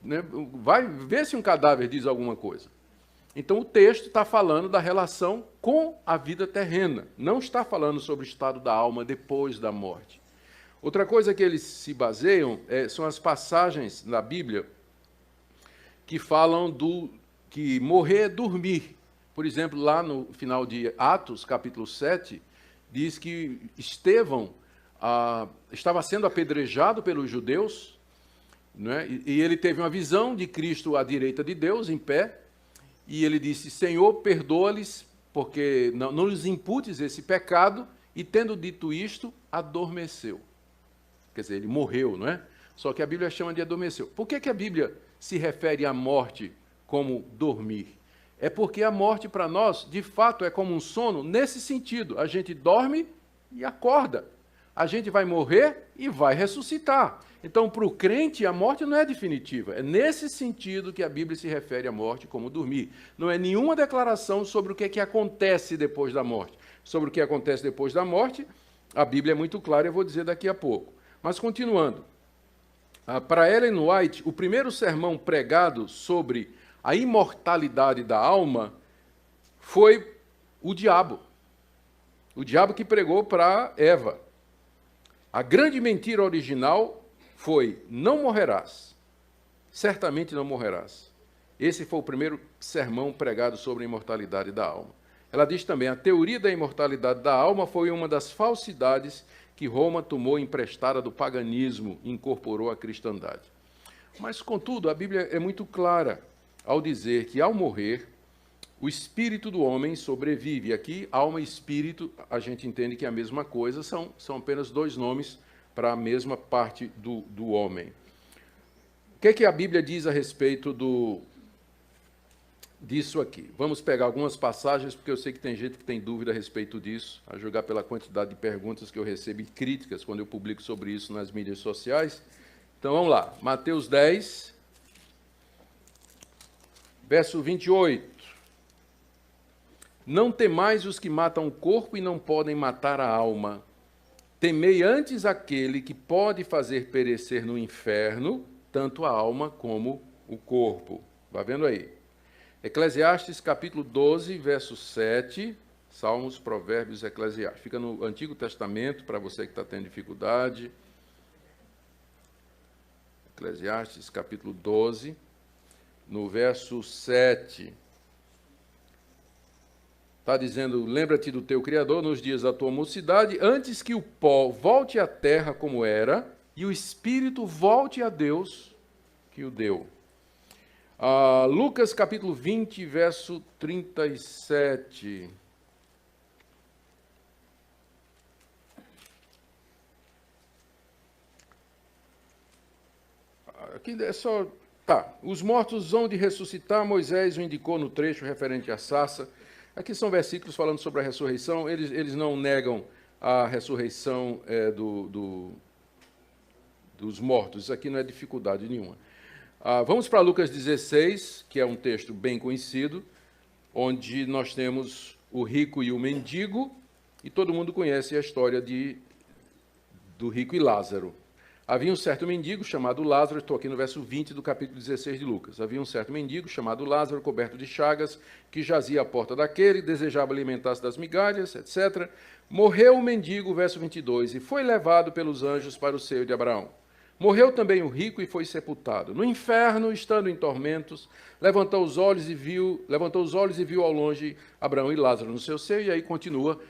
Né? Vai ver se um cadáver diz alguma coisa. Então, o texto está falando da relação com a vida terrena, não está falando sobre o estado da alma depois da morte. Outra coisa que eles se baseiam são as passagens na Bíblia que falam que morrer é dormir. Por exemplo, lá no final de Atos, capítulo 7, diz que Estevão estava sendo apedrejado pelos judeus, né? E ele teve uma visão de Cristo à direita de Deus, em pé, e ele disse: Senhor, perdoa-lhes, porque não lhes imputes esse pecado, e tendo dito isto, adormeceu. Quer dizer, ele morreu, não é? Só que a Bíblia chama de adormeceu. Por que a Bíblia se refere à morte como dormir? É porque a morte para nós, de fato, é como um sono nesse sentido. A gente dorme e acorda. A gente vai morrer e vai ressuscitar. Então, para o crente, a morte não é definitiva. É nesse sentido que a Bíblia se refere à morte como dormir. Não é nenhuma declaração sobre o que é que acontece depois da morte. Sobre o que acontece depois da morte, a Bíblia é muito clara, eu vou dizer daqui a pouco. Mas, continuando, para Ellen White, o primeiro sermão pregado sobre a imortalidade da alma foi o diabo. O diabo que pregou para Eva. A grande mentira original foi: não morrerás. Certamente não morrerás. Esse foi o primeiro sermão pregado sobre a imortalidade da alma. Ela diz também: a teoria da imortalidade da alma foi uma das falsidades que Roma tomou emprestada do paganismo e incorporou à cristandade. Mas, contudo, a Bíblia é muito clara ao dizer que, ao morrer, o espírito do homem sobrevive. Aqui, alma e espírito, a gente entende que é a mesma coisa, são apenas dois nomes para a mesma parte do homem. O que é que a Bíblia diz a respeito disso aqui? Vamos pegar algumas passagens, porque eu sei que tem gente que tem dúvida a respeito disso, a julgar pela quantidade de perguntas que eu recebo e críticas quando eu publico sobre isso nas mídias sociais. Então, vamos lá. Mateus 10, verso 28. Não temais os que matam o corpo e não podem matar a alma. Temei antes aquele que pode fazer perecer no inferno tanto a alma como o corpo. Vai vendo aí. Eclesiastes capítulo 12, verso 7. Salmos, Provérbios, Eclesiastes. Fica no Antigo Testamento, para você que está tendo dificuldade. Eclesiastes capítulo 12, no verso 7. Está dizendo, lembra-te do teu Criador nos dias da tua mocidade, antes que o pó volte à terra como era, e o Espírito volte a Deus que o deu. Lucas capítulo 20, verso 37. Aqui é só... Tá, os mortos hão de ressuscitar, Moisés o indicou no trecho referente à sarça. Aqui são versículos falando sobre a ressurreição, eles não negam a ressurreição dos mortos, isso aqui não é dificuldade nenhuma. Vamos para Lucas 16, que é um texto bem conhecido, onde nós temos o rico e o mendigo, e todo mundo conhece a história do rico e Lázaro. Havia um certo mendigo chamado Lázaro, estou aqui no verso 20 do capítulo 16 de Lucas. Havia um certo mendigo chamado Lázaro, coberto de chagas, que jazia à porta daquele, desejava alimentar-se das migalhas, etc. Morreu o mendigo, verso 22, e foi levado pelos anjos para o seio de Abraão. Morreu também o rico e foi sepultado. No inferno, estando em tormentos, levantou os olhos e viu ao longe Abraão e Lázaro no seu seio, e aí continua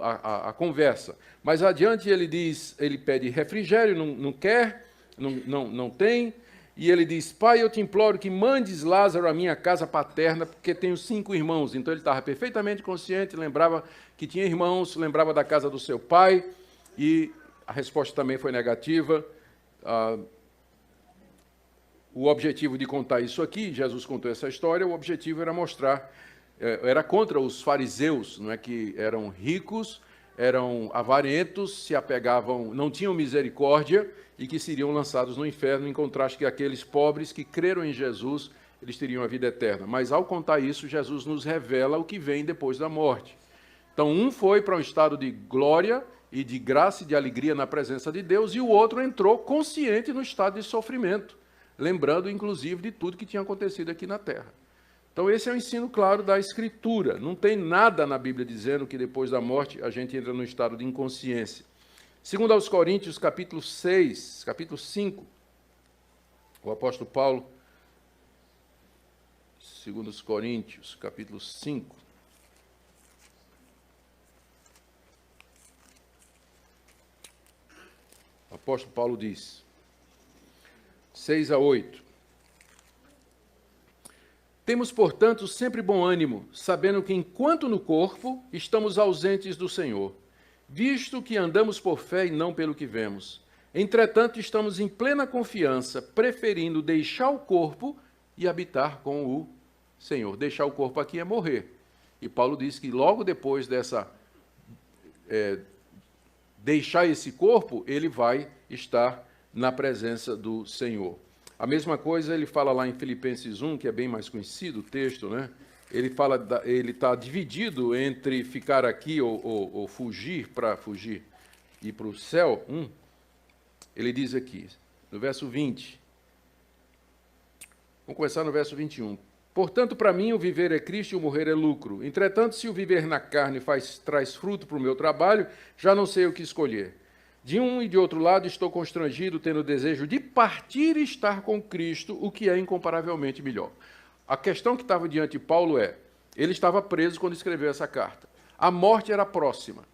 a conversa. Mais adiante ele pede refrigério, não quer, não tem, e ele diz, Pai, eu te imploro que mandes Lázaro à minha casa paterna, porque tenho 5 irmãos. Então ele estava perfeitamente consciente, lembrava que tinha irmãos, lembrava da casa do seu pai, e a resposta também foi negativa. O objetivo de contar isso aqui, Jesus contou essa história, o objetivo era mostrar, era contra os fariseus, não é, que eram ricos, eram avarentos, se apegavam, não tinham misericórdia e que seriam lançados no inferno, em contraste que aqueles pobres que creram em Jesus, eles teriam a vida eterna. Mas ao contar isso, Jesus nos revela o que vem depois da morte. Então, um foi para um estado de glória e de graça e de alegria na presença de Deus, e o outro entrou consciente no estado de sofrimento, lembrando, inclusive, de tudo que tinha acontecido aqui na terra. Então, esse é o ensino claro da Escritura. Não tem nada na Bíblia dizendo que depois da morte a gente entra no estado de inconsciência. Segundo aos Coríntios, capítulo 6, capítulo 5, o apóstolo Paulo, segundo os Coríntios, capítulo 5, o apóstolo Paulo diz, 6 a 8, temos, portanto, sempre bom ânimo, sabendo que, enquanto no corpo, estamos ausentes do Senhor, visto que andamos por fé e não pelo que vemos. Entretanto, estamos em plena confiança, preferindo deixar o corpo e habitar com o Senhor. Deixar o corpo aqui é morrer. E Paulo diz que logo depois deixar esse corpo, ele vai estar na presença do Senhor. A mesma coisa ele fala lá em Filipenses 1, que é bem mais conhecido o texto, né? Ele está dividido entre ficar aqui ou fugir e ir para o céu. Ele diz aqui, no verso 20, vamos começar no verso 21. Portanto, para mim, o viver é Cristo e o morrer é lucro. Entretanto, se o viver na carne traz fruto para o meu trabalho, já não sei o que escolher. De um e de outro lado, estou constrangido, tendo o desejo de partir e estar com Cristo, o que é incomparavelmente melhor. A questão que estava diante de Paulo ele estava preso quando escreveu essa carta. A morte era próxima,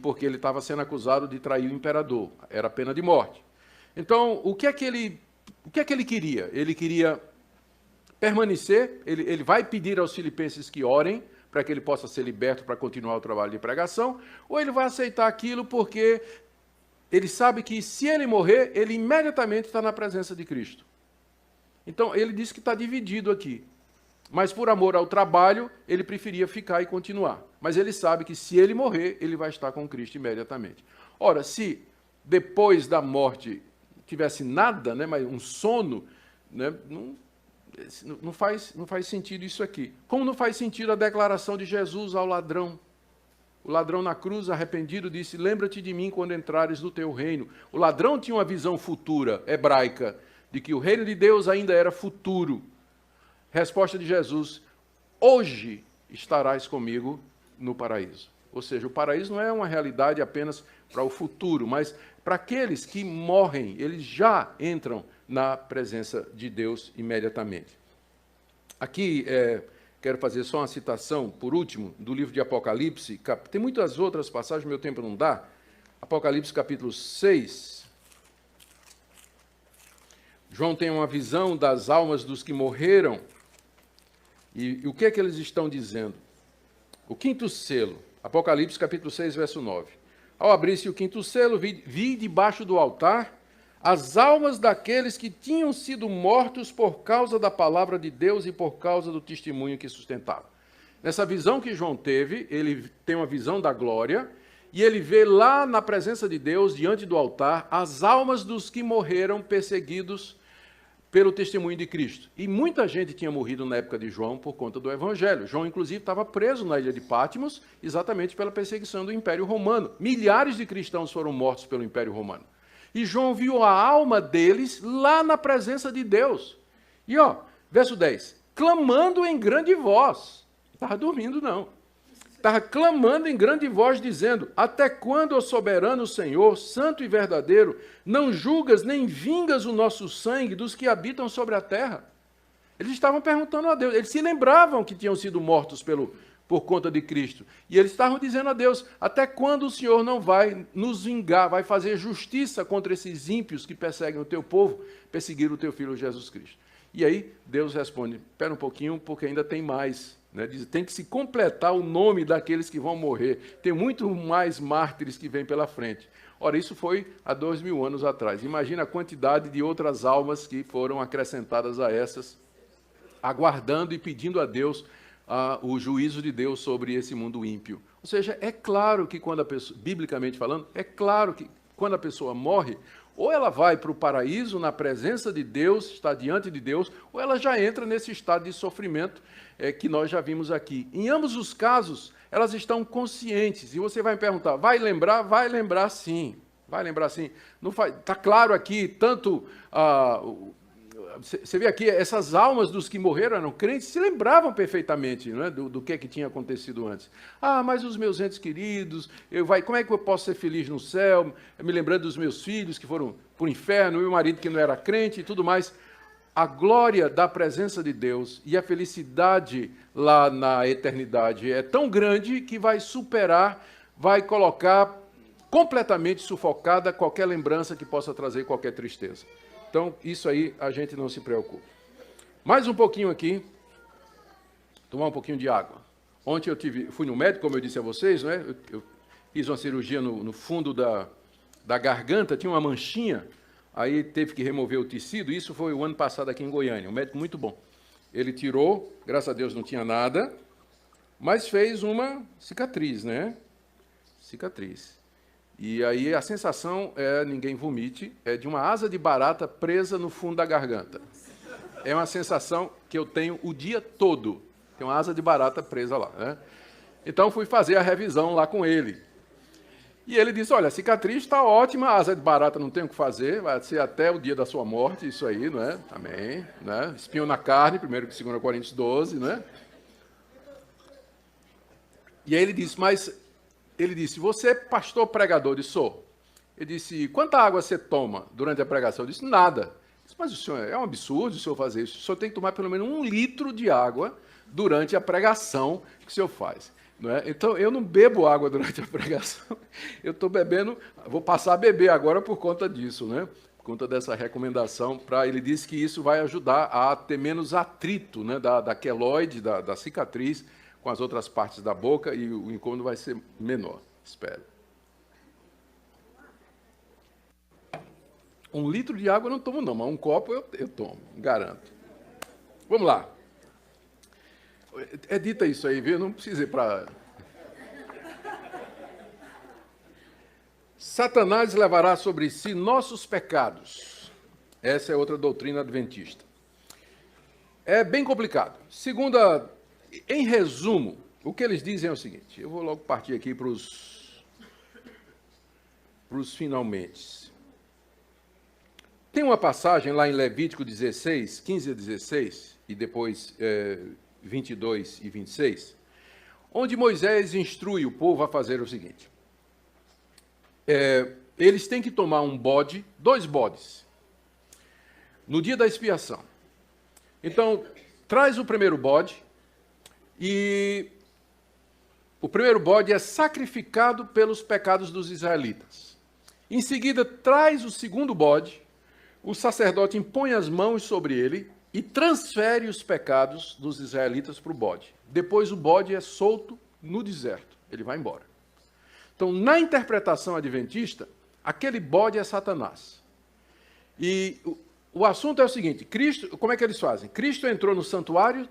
porque ele estava sendo acusado de trair o imperador, era pena de morte. Então, o que é que ele queria? Ele queria permanecer, ele vai pedir aos filipenses que orem, para que ele possa ser liberto para continuar o trabalho de pregação, ou ele vai aceitar aquilo porque ele sabe que, se ele morrer, ele imediatamente está na presença de Cristo. Então, ele diz que está dividido aqui. Mas, por amor ao trabalho, ele preferia ficar e continuar. Mas ele sabe que, se ele morrer, ele vai estar com Cristo imediatamente. Ora, se depois da morte tivesse nada, né, mas um sono, né, não faz sentido isso aqui. Como não faz sentido a declaração de Jesus ao ladrão? O ladrão na cruz, arrependido, disse, lembra-te de mim quando entrares no teu reino. O ladrão tinha uma visão futura, hebraica, de que o reino de Deus ainda era futuro. Resposta de Jesus, hoje estarás comigo no paraíso. Ou seja, o paraíso não é uma realidade apenas para o futuro, mas para aqueles que morrem, eles já entram na presença de Deus imediatamente. Aqui, quero fazer só uma citação, por último, do livro de Apocalipse. Tem muitas outras passagens, meu tempo não dá. Apocalipse capítulo 6. João tem uma visão das almas dos que morreram. E o que é que eles estão dizendo? O quinto selo, Apocalipse capítulo 6, verso 9. Ao abrir-se o quinto selo, vi debaixo do altar as almas daqueles que tinham sido mortos por causa da palavra de Deus e por causa do testemunho que sustentavam. Nessa visão que João teve, ele tem uma visão da glória, e ele vê lá na presença de Deus, diante do altar, as almas dos que morreram perseguidos pelo testemunho de Cristo. E muita gente tinha morrido na época de João por conta do Evangelho. João, inclusive, estava preso na ilha de Patmos, exatamente pela perseguição do Império Romano. Milhares de cristãos foram mortos pelo Império Romano. E João viu a alma deles lá na presença de Deus. E, verso 10, clamando em grande voz. Não estava dormindo, não. Estava clamando em grande voz, dizendo: até quando, ó soberano Senhor, santo e verdadeiro, não julgas nem vingas o nosso sangue dos que habitam sobre a terra? Eles estavam perguntando a Deus. Eles se lembravam que tinham sido mortos por conta de Cristo. E eles estavam dizendo a Deus: até quando o Senhor não vai nos vingar, vai fazer justiça contra esses ímpios que perseguem o teu povo, perseguir o teu filho Jesus Cristo? E aí Deus responde: espera um pouquinho, porque ainda tem mais. Diz, tem que se completar o nome daqueles que vão morrer. Tem muito mais mártires que vêm pela frente. Ora, isso foi há 2000 anos atrás. Imagina a quantidade de outras almas que foram acrescentadas a essas, aguardando e pedindo a Deus o juízo de Deus sobre esse mundo ímpio. Ou seja, é claro que quando a pessoa, biblicamente falando, é claro que quando a pessoa morre, ou ela vai para o paraíso na presença de Deus, está diante de Deus, ou ela já entra nesse estado de sofrimento que nós já vimos aqui. Em ambos os casos, elas estão conscientes. E você vai me perguntar, vai lembrar? Vai lembrar sim. Vai lembrar sim. Está claro aqui, tanto... Você vê aqui, essas almas dos que morreram eram crentes, se lembravam perfeitamente, não é, do que tinha acontecido antes. Mas os meus entes queridos, como é que eu posso ser feliz no céu? Me lembrando dos meus filhos que foram para o inferno, meu marido que não era crente e tudo mais. A glória da presença de Deus e a felicidade lá na eternidade é tão grande que vai superar, vai colocar completamente sufocada qualquer lembrança que possa trazer qualquer tristeza. Então, isso aí a gente não se preocupa. Mais um pouquinho aqui. Tomar um pouquinho de água. Ontem fui no médico, como eu disse a vocês, né? Eu fiz uma cirurgia no fundo da garganta, tinha uma manchinha, aí teve que remover o tecido. Isso foi o ano passado aqui em Goiânia. Um médico muito bom. Ele tirou, graças a Deus não tinha nada, mas fez uma cicatriz, né? Cicatriz. E aí a sensação ninguém vomite, é de uma asa de barata presa no fundo da garganta. É uma sensação que eu tenho o dia todo. Tem uma asa de barata presa lá, né? Então fui fazer a revisão lá com ele. E ele disse: olha, a cicatriz está ótima, a asa de barata não tem o que fazer, vai ser até o dia da sua morte, isso aí, não é? Amém. Né? Espinho na carne, 2 Coríntios 12, né? E aí ele disse: você é pastor pregador? Eu disse: sou. Ele disse: quanta água você toma durante a pregação? Eu disse: nada. Eu disse: mas o senhor, é um absurdo o senhor fazer isso. O senhor tem que tomar pelo menos 1 litro de água durante a pregação que o senhor faz. Não é? Então, eu não bebo água durante a pregação. Eu estou bebendo, vou passar a beber agora por conta disso, né? Por conta dessa recomendação. Ele disse que isso vai ajudar a ter menos atrito, né, da queloide, da cicatriz, com as outras partes da boca, e o incômodo vai ser menor, espero. 1 litro de água eu não tomo não, mas 1 copo eu tomo, garanto. Vamos lá. É dita isso aí, viu? Não precisa ir para... Satanás levará sobre si nossos pecados. Essa é outra doutrina adventista. É bem complicado. Em resumo, o que eles dizem é o seguinte, eu vou logo partir aqui para os finalmente. Tem uma passagem lá em Levítico 16, 15 a 16, e depois 22 e 26, onde Moisés instrui o povo a fazer o seguinte. Eles têm que tomar 2 bodes, no dia da expiação. Então, traz o primeiro bode, E o primeiro bode é sacrificado pelos pecados dos israelitas. Em seguida, traz o segundo bode, o sacerdote impõe as mãos sobre ele e transfere os pecados dos israelitas para o bode. Depois o bode é solto no deserto, ele vai embora. Então, na interpretação adventista, aquele bode é Satanás. E o assunto é o seguinte, Cristo, como é que eles fazem? Cristo entrou no santuário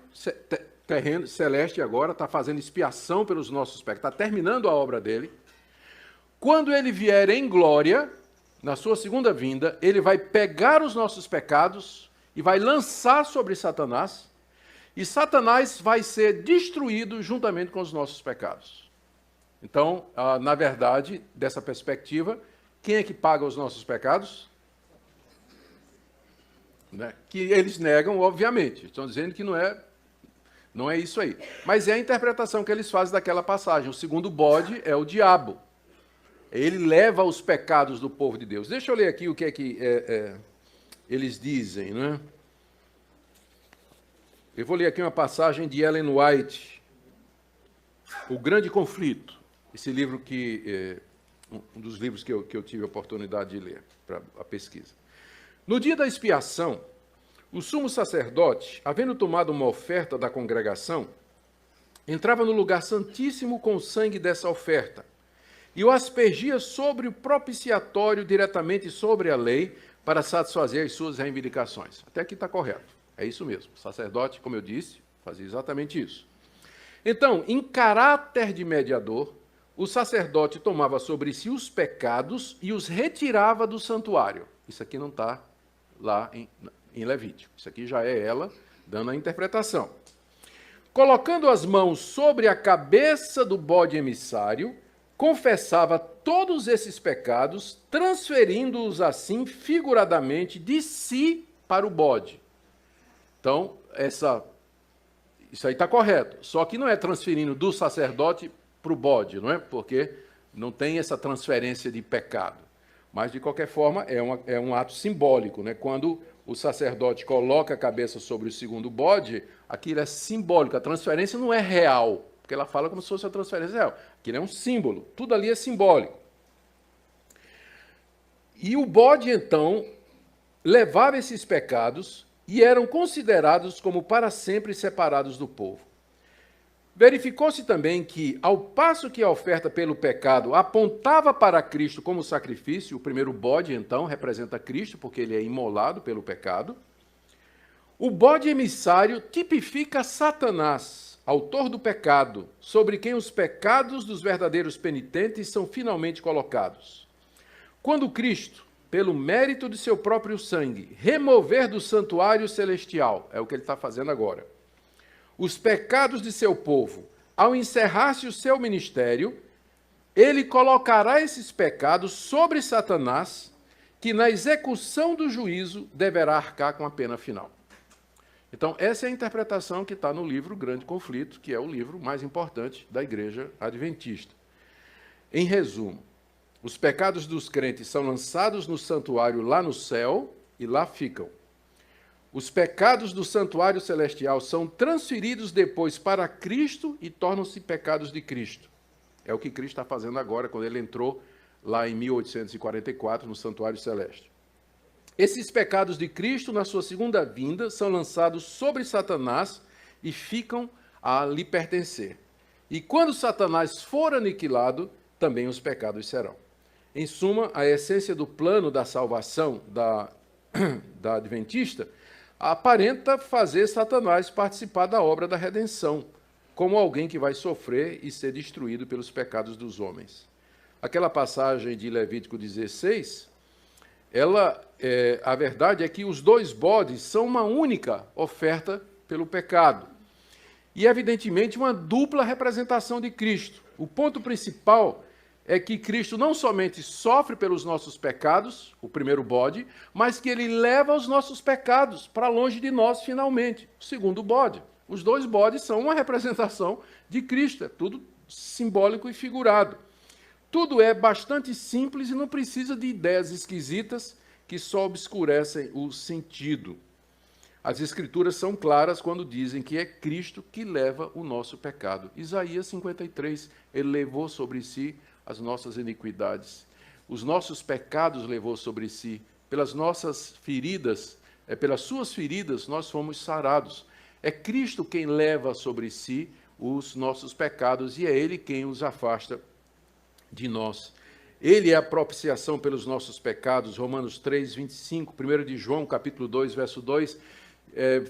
terreno, celeste agora, está fazendo expiação pelos nossos pecados, está terminando a obra dele. Quando ele vier em glória, na sua segunda vinda, ele vai pegar os nossos pecados e vai lançar sobre Satanás, e Satanás vai ser destruído juntamente com os nossos pecados. Então, na verdade, dessa perspectiva, quem é que paga os nossos pecados? Né? Que eles negam, obviamente. Estão dizendo que não é isso aí. Mas é a interpretação que eles fazem daquela passagem. O segundo bode é o diabo. Ele leva os pecados do povo de Deus. Deixa eu ler aqui o que é que eles dizem, né? Eu vou ler aqui uma passagem de Ellen White, O Grande Conflito. Esse livro que um dos livros que eu tive a oportunidade de ler para a pesquisa. No dia da expiação, o sumo sacerdote, havendo tomado uma oferta da congregação, entrava no lugar santíssimo com o sangue dessa oferta e o aspergia sobre o propiciatório, diretamente sobre a lei, para satisfazer as suas reivindicações. Até aqui está correto. É isso mesmo. O sacerdote, como eu disse, fazia exatamente isso. Então, em caráter de mediador, o sacerdote tomava sobre si os pecados e os retirava do santuário. Isso aqui não está lá em Levítico. Isso aqui já é ela dando a interpretação. Colocando as mãos sobre a cabeça do bode emissário, confessava todos esses pecados, transferindo-os assim figuradamente de si para o bode. Então, isso aí está correto. Só que não é transferindo do sacerdote para o bode, não é? Porque não tem essa transferência de pecado. Mas, de qualquer forma, é um ato simbólico, né? Quando o sacerdote coloca a cabeça sobre o segundo bode, aquilo é simbólico. A transferência não é real, porque ela fala como se fosse a transferência real. Aquilo é um símbolo. Tudo ali é simbólico. E o bode, então, levava esses pecados e eram considerados como para sempre separados do povo. Verificou-se também que, ao passo que a oferta pelo pecado apontava para Cristo como sacrifício, o primeiro bode, então, representa Cristo, porque ele é imolado pelo pecado, o bode emissário tipifica Satanás, autor do pecado, sobre quem os pecados dos verdadeiros penitentes são finalmente colocados. Quando Cristo, pelo mérito de seu próprio sangue, remover do santuário celestial, é o que ele está fazendo agora, os pecados de seu povo, ao encerrar-se o seu ministério, ele colocará esses pecados sobre Satanás, que na execução do juízo deverá arcar com a pena final. Então, essa é a interpretação que está no livro Grande Conflito, que é o livro mais importante da Igreja Adventista. Em resumo, os pecados dos crentes são lançados no santuário lá no céu e lá ficam. Os pecados do santuário celestial são transferidos depois para Cristo e tornam-se pecados de Cristo. É o que Cristo está fazendo agora, quando ele entrou lá em 1844 no santuário celeste. Esses pecados de Cristo, na sua segunda vinda, são lançados sobre Satanás e ficam a lhe pertencer. E quando Satanás for aniquilado, também os pecados serão. Em suma, a essência do plano da salvação da Adventista aparenta fazer Satanás participar da obra da redenção, como alguém que vai sofrer e ser destruído pelos pecados dos homens. Aquela passagem de Levítico 16, a verdade é que os dois bodes são uma única oferta pelo pecado. E, evidentemente, uma dupla representação de Cristo. O ponto principal é que Cristo não somente sofre pelos nossos pecados, o primeiro bode, mas que ele leva os nossos pecados para longe de nós finalmente, o segundo bode. Os dois bodes são uma representação de Cristo, é tudo simbólico e figurado. Tudo é bastante simples e não precisa de ideias esquisitas que só obscurecem o sentido. As Escrituras são claras quando dizem que é Cristo que leva o nosso pecado. Isaías 53, ele levou sobre si as nossas iniquidades. Os nossos pecados levou sobre si. Pelas nossas feridas, pelas suas feridas, nós fomos sarados. É Cristo quem leva sobre si os nossos pecados e é Ele quem os afasta de nós. Ele é a propiciação pelos nossos pecados, Romanos 3, 25, 1 de João, capítulo 2, verso 2,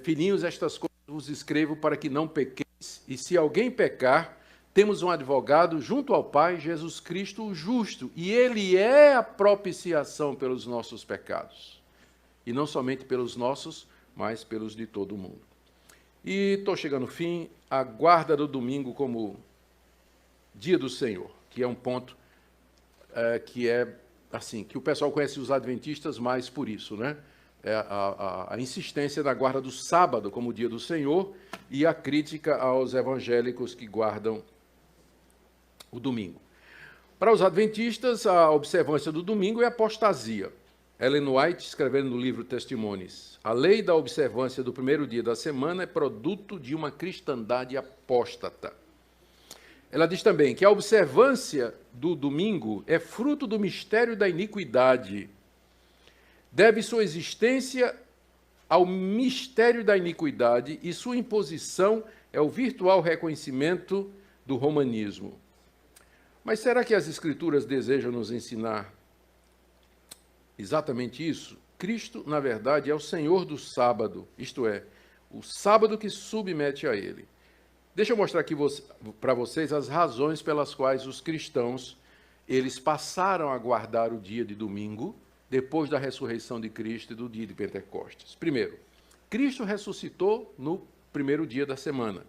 filhinhos, estas coisas vos escrevo para que não pequeis, e se alguém pecar, temos um advogado junto ao Pai, Jesus Cristo o justo, e Ele é a propiciação pelos nossos pecados, e não somente pelos nossos, mas pelos de todo mundo. E estou chegando ao fim, a guarda do domingo como dia do Senhor, que é um ponto que é assim, que o pessoal conhece os adventistas mais por isso, né? A insistência na guarda do sábado como dia do Senhor e a crítica aos evangélicos que guardam o domingo. Para os adventistas, a observância do domingo é apostasia. Ellen White, escrevendo no livro Testemunhos, a lei da observância do primeiro dia da semana é produto de uma cristandade apóstata. Ela diz também que a observância do domingo é fruto do mistério da iniquidade. Deve sua existência ao mistério da iniquidade e sua imposição é o virtual reconhecimento do romanismo. Mas será que as Escrituras desejam nos ensinar exatamente isso? Cristo, na verdade, é o Senhor do sábado, isto é, o sábado que se submete a Ele. Deixa eu mostrar aqui para vocês as razões pelas quais os cristãos eles passaram a guardar o dia de domingo, depois da ressurreição de Cristo e do dia de Pentecostes. Primeiro, Cristo ressuscitou no primeiro dia da semana.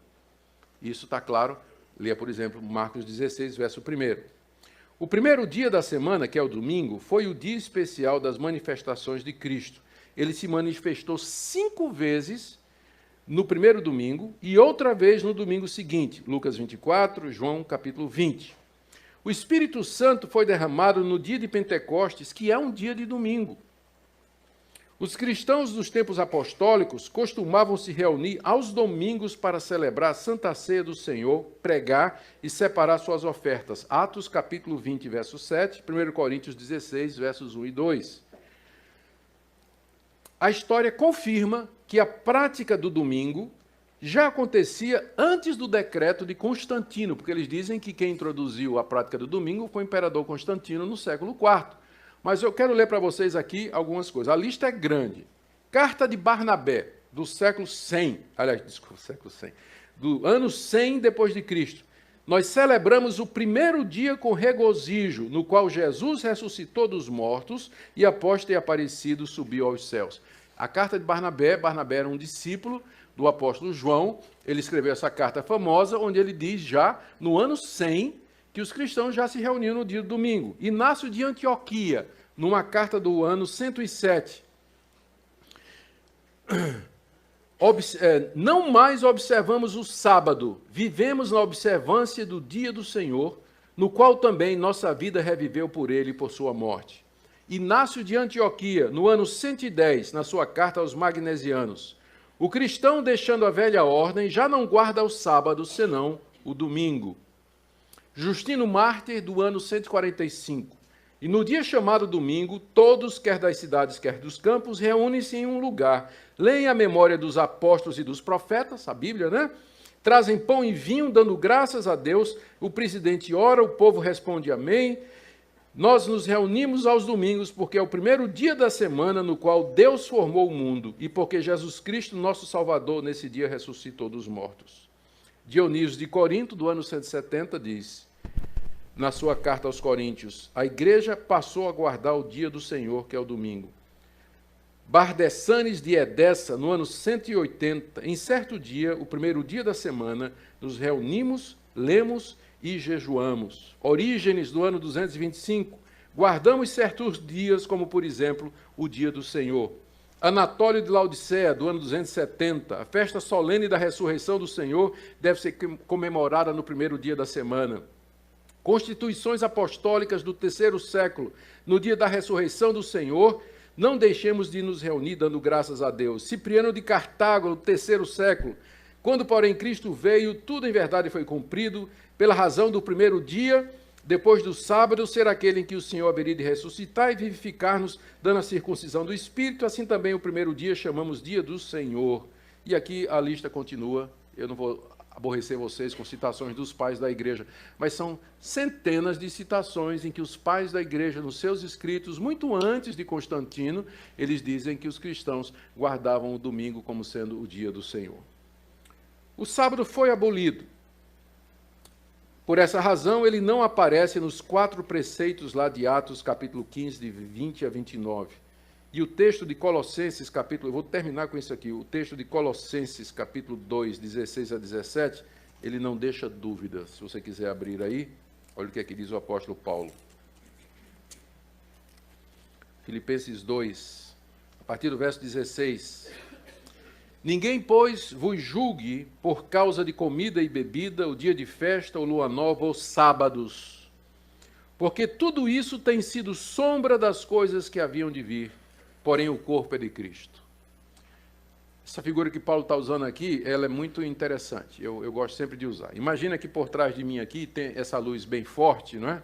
Isso está claro. Leia, por exemplo, Marcos 16, verso 1. O primeiro dia da semana, que é o domingo, foi o dia especial das manifestações de Cristo. Ele se manifestou 5 vezes no primeiro domingo e outra vez no domingo seguinte, Lucas 24, João capítulo 20. O Espírito Santo foi derramado no dia de Pentecostes, que é um dia de domingo. Os cristãos dos tempos apostólicos costumavam se reunir aos domingos para celebrar a Santa Ceia do Senhor, pregar e separar suas ofertas. Atos capítulo 20, verso 7, 1 Coríntios 16, versos 1 e 2. A história confirma que a prática do domingo já acontecia antes do decreto de Constantino, porque eles dizem que quem introduziu a prática do domingo foi o imperador Constantino no século IV. Mas eu quero ler para vocês aqui algumas coisas. A lista é grande. Carta de Barnabé, do século 100, aliás, desculpa, século 100, do ano 100 depois de Cristo. Nós celebramos o primeiro dia com regozijo, no qual Jesus ressuscitou dos mortos e, após ter aparecido, subiu aos céus. A carta de Barnabé era um discípulo do apóstolo João, ele escreveu essa carta famosa, onde ele diz já, no ano 100, que os cristãos já se reuniam no dia do domingo. Inácio de Antioquia, numa carta do ano 107, não mais observamos o sábado, vivemos na observância do dia do Senhor, no qual também nossa vida reviveu por ele e por sua morte. Inácio de Antioquia, no ano 110, na sua carta aos Magnesianos, o cristão, deixando a velha ordem, já não guarda o sábado, senão o domingo. Justino Mártir, do ano 145. E no dia chamado domingo, todos, quer das cidades, quer dos campos, reúnem-se em um lugar, leem a memória dos apóstolos e dos profetas, a Bíblia, né? Trazem pão e vinho, dando graças a Deus, o presidente ora, o povo responde amém. Nós nos reunimos aos domingos porque é o primeiro dia da semana no qual Deus formou o mundo e porque Jesus Cristo, nosso Salvador, nesse dia ressuscitou dos mortos. Dionísio de Corinto, do ano 170, diz, na sua carta aos Coríntios, a igreja passou a guardar o dia do Senhor, que é o domingo. Bardessanes de Edessa, no ano 180, em certo dia, o primeiro dia da semana, nos reunimos, lemos e jejuamos. Orígenes, do ano 225, guardamos certos dias, como, por exemplo, o dia do Senhor. Anatólio de Laodiceia, do ano 270, a festa solene da ressurreição do Senhor deve ser comemorada no primeiro dia da semana. Constituições apostólicas do terceiro século, no dia da ressurreição do Senhor, Não deixemos de nos reunir dando graças a Deus. Cipriano de Cartago, no 3º século. Quando, porém, Cristo veio, tudo em verdade foi cumprido, pela razão do primeiro dia, depois do sábado, ser aquele em que o Senhor haveria de ressuscitar e vivificar-nos, dando a circuncisão do Espírito, assim também o primeiro dia chamamos dia do Senhor. E aqui a lista continua, eu não vou aborrecer vocês com citações dos pais da igreja, mas são centenas de citações em que os pais da igreja, nos seus escritos, muito antes de Constantino, eles dizem que os cristãos guardavam o domingo como sendo o dia do Senhor. O sábado foi abolido. Por essa razão, ele não aparece nos 4 preceitos lá de Atos, capítulo 15, de 20 a 29. E o texto de Colossenses, eu vou terminar com isso aqui, o texto de Colossenses, capítulo 2, 16 a 17, ele não deixa dúvida. Se você quiser abrir aí, olha o que é que diz o apóstolo Paulo. Filipenses 2, a partir do verso 16. Ninguém, pois, vos julgue por causa de comida e bebida, o dia de festa, ou lua nova, ou sábados. Porque tudo isso tem sido sombra das coisas que haviam de vir. Porém, o corpo é de Cristo. Essa figura que Paulo está usando aqui, ela é muito interessante. Eu gosto sempre de usar. Imagina que por trás de mim aqui tem essa luz bem forte, não é?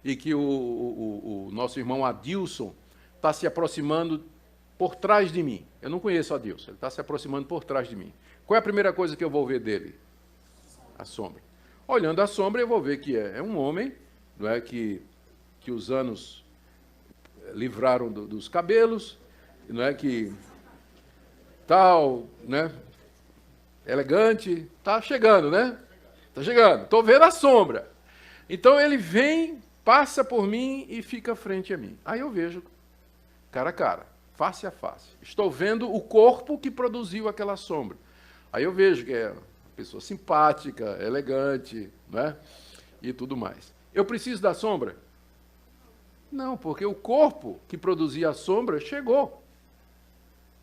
E que o nosso irmão Adilson está se aproximando por trás de mim. Eu não conheço Adilson, ele está se aproximando por trás de mim. Qual é a primeira coisa que eu vou ver dele? A sombra. Olhando a sombra, eu vou ver que é um homem, não é? Que os anos livraram dos cabelos, não é, que tal, né, elegante, está chegando, né? Está chegando, estou vendo a sombra. Então ele vem, passa por mim e fica frente a mim. Aí eu vejo cara a cara, face a face. Estou vendo o corpo que produziu aquela sombra. Aí eu vejo que é uma pessoa simpática, elegante, né, e tudo mais. Eu preciso da sombra? Não, porque o corpo que produzia a sombra chegou.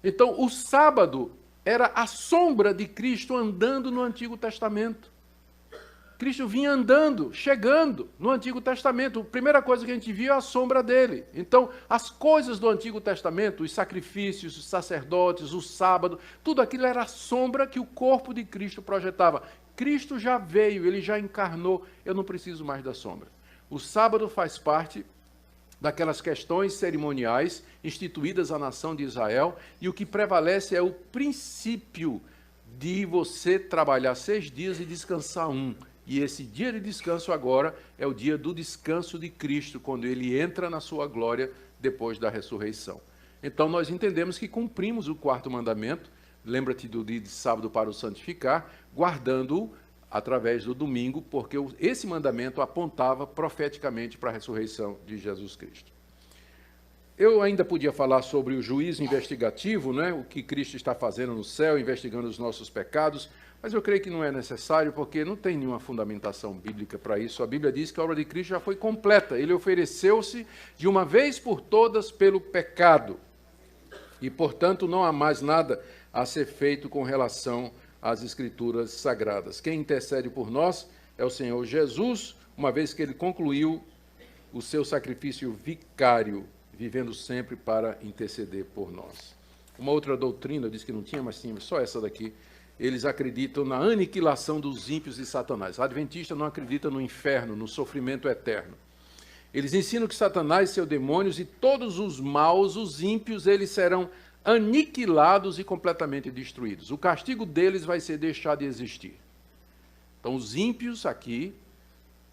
Então, o sábado era a sombra de Cristo andando no Antigo Testamento. Cristo vinha andando, chegando no Antigo Testamento. A primeira coisa que a gente viu é a sombra dele. Então, as coisas do Antigo Testamento, os sacrifícios, os sacerdotes, o sábado, tudo aquilo era a sombra que o corpo de Cristo projetava. Cristo já veio, ele já encarnou, eu não preciso mais da sombra. O sábado faz parte daquelas questões cerimoniais instituídas à nação de Israel, e o que prevalece é o princípio de você trabalhar 6 dias e descansar 1. E esse dia de descanso agora é o dia do descanso de Cristo, quando ele entra na sua glória depois da ressurreição. Então nós entendemos que cumprimos o 4º mandamento, lembra-te do dia de sábado para o santificar, guardando-o através do domingo, porque esse mandamento apontava profeticamente para a ressurreição de Jesus Cristo. Eu ainda podia falar sobre o juízo investigativo, né? O que Cristo está fazendo no céu, investigando os nossos pecados, mas eu creio que não é necessário, porque não tem nenhuma fundamentação bíblica para isso. A Bíblia diz que a obra de Cristo já foi completa, ele ofereceu-se de uma vez por todas pelo pecado, e, portanto, não há mais nada a ser feito com relação às Escrituras Sagradas. Quem intercede por nós é o Senhor Jesus, uma vez que ele concluiu o seu sacrifício vicário, vivendo sempre para interceder por nós. Uma outra doutrina, diz que não tinha, mas tinha, só essa daqui, eles acreditam na aniquilação dos ímpios e Satanás. A adventista não acredita no inferno, no sofrimento eterno. Eles ensinam que Satanás, seus demônios e todos os maus, os ímpios, eles serão aniquilados e completamente destruídos. O castigo deles vai ser deixar de existir. Então, os ímpios aqui,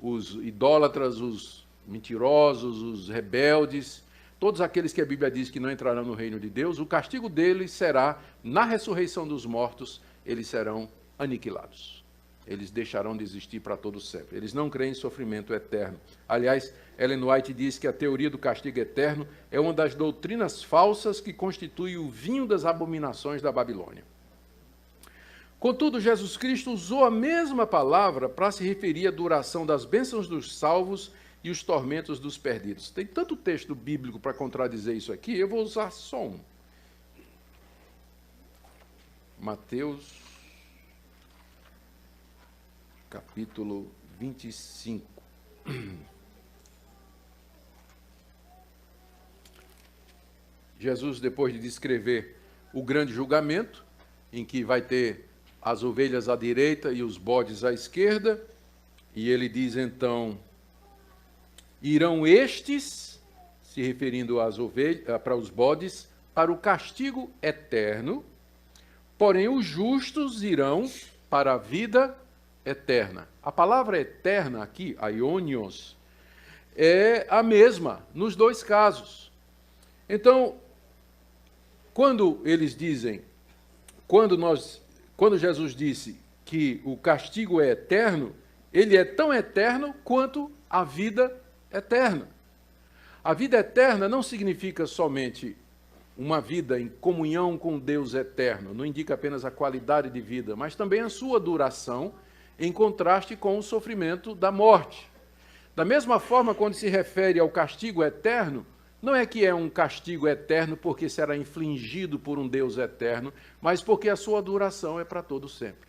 os idólatras, os mentirosos, os rebeldes, todos aqueles que a Bíblia diz que não entrarão no reino de Deus, o castigo deles será, na ressurreição dos mortos, eles serão aniquilados. Eles deixarão de existir para todo sempre. Eles não creem em sofrimento eterno. Aliás, Ellen White diz que a teoria do castigo eterno é uma das doutrinas falsas que constitui o vinho das abominações da Babilônia. Contudo, Jesus Cristo usou a mesma palavra para se referir à duração das bênçãos dos salvos e os tormentos dos perdidos. Tem tanto texto bíblico para contradizer isso aqui, eu vou usar só um. Mateus, capítulo 25. Jesus, depois de descrever o grande julgamento, em que vai ter as ovelhas à direita e os bodes à esquerda, e ele diz então: irão estes, se referindo às ovelhas, para os bodes, para o castigo eterno, porém os justos irão para a vida eterna. A palavra eterna aqui, aionios, é a mesma nos dois casos. Então, quando eles dizem, quando Jesus disse que o castigo é eterno, ele é tão eterno quanto a vida eterna. A vida eterna não significa somente uma vida em comunhão com Deus eterno, não indica apenas a qualidade de vida, mas também a sua duração, em contraste com o sofrimento da morte. Da mesma forma, quando se refere ao castigo eterno, não é que é um castigo eterno porque será infligido por um Deus eterno, mas porque a sua duração é para todo sempre.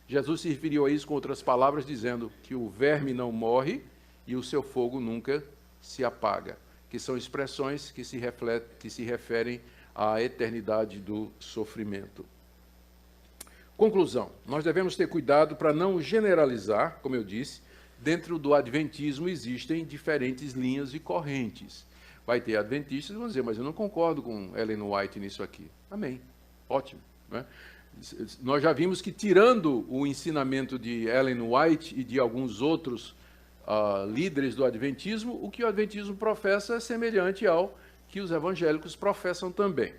Jesus se referiu a isso com outras palavras, dizendo que o verme não morre e o seu fogo nunca se apaga, que são expressões que se referem à eternidade do sofrimento. Conclusão: nós devemos ter cuidado para não generalizar, como eu disse. Dentro do adventismo existem diferentes linhas e correntes. Vai ter adventistas que vão dizer, mas eu não concordo com Ellen White nisso aqui. Amém. Ótimo. Né? Nós já vimos que, tirando o ensinamento de Ellen White e de alguns outros líderes do adventismo, o que o adventismo professa é semelhante ao que os evangélicos professam também.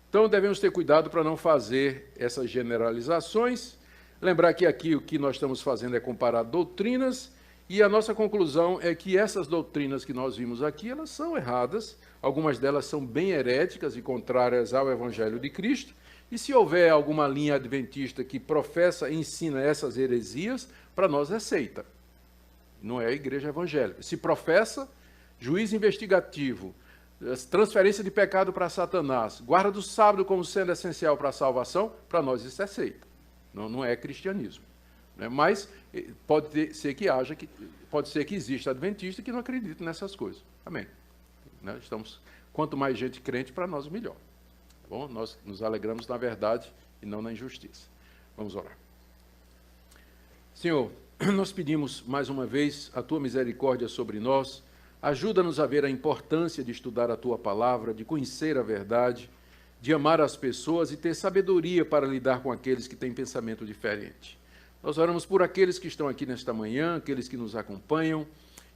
Então, devemos ter cuidado para não fazer essas generalizações. Lembrar que aqui o que nós estamos fazendo é comparar doutrinas, e a nossa conclusão é que essas doutrinas que nós vimos aqui, elas são erradas, algumas delas são bem heréticas e contrárias ao Evangelho de Cristo, e se houver alguma linha adventista que professa e ensina essas heresias, para nós é aceita. Não é a igreja evangélica. Se professa, juízo investigativo, transferência de pecado para Satanás, guarda do sábado como sendo essencial para a salvação, para nós isso é aceita. Não é cristianismo. Né? Mas pode ser que exista adventista que não acredita nessas coisas. Amém. Né? Quanto mais gente crente, para nós, melhor. Tá bom? Nós nos alegramos na verdade e não na injustiça. Vamos orar. Senhor, nós pedimos mais uma vez a Tua misericórdia sobre nós. Ajuda-nos a ver a importância de estudar a Tua palavra, de conhecer a verdade, de amar as pessoas e ter sabedoria para lidar com aqueles que têm pensamento diferente. Nós oramos por aqueles que estão aqui nesta manhã, aqueles que nos acompanham,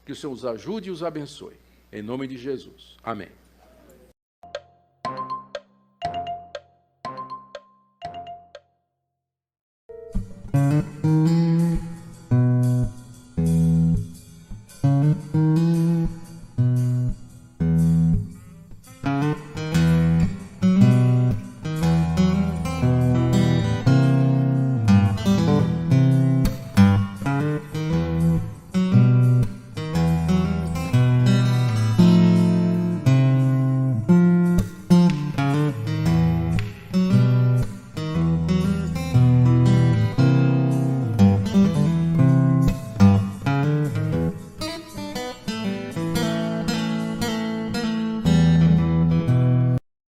que o Senhor os ajude e os abençoe. Em nome de Jesus. Amém.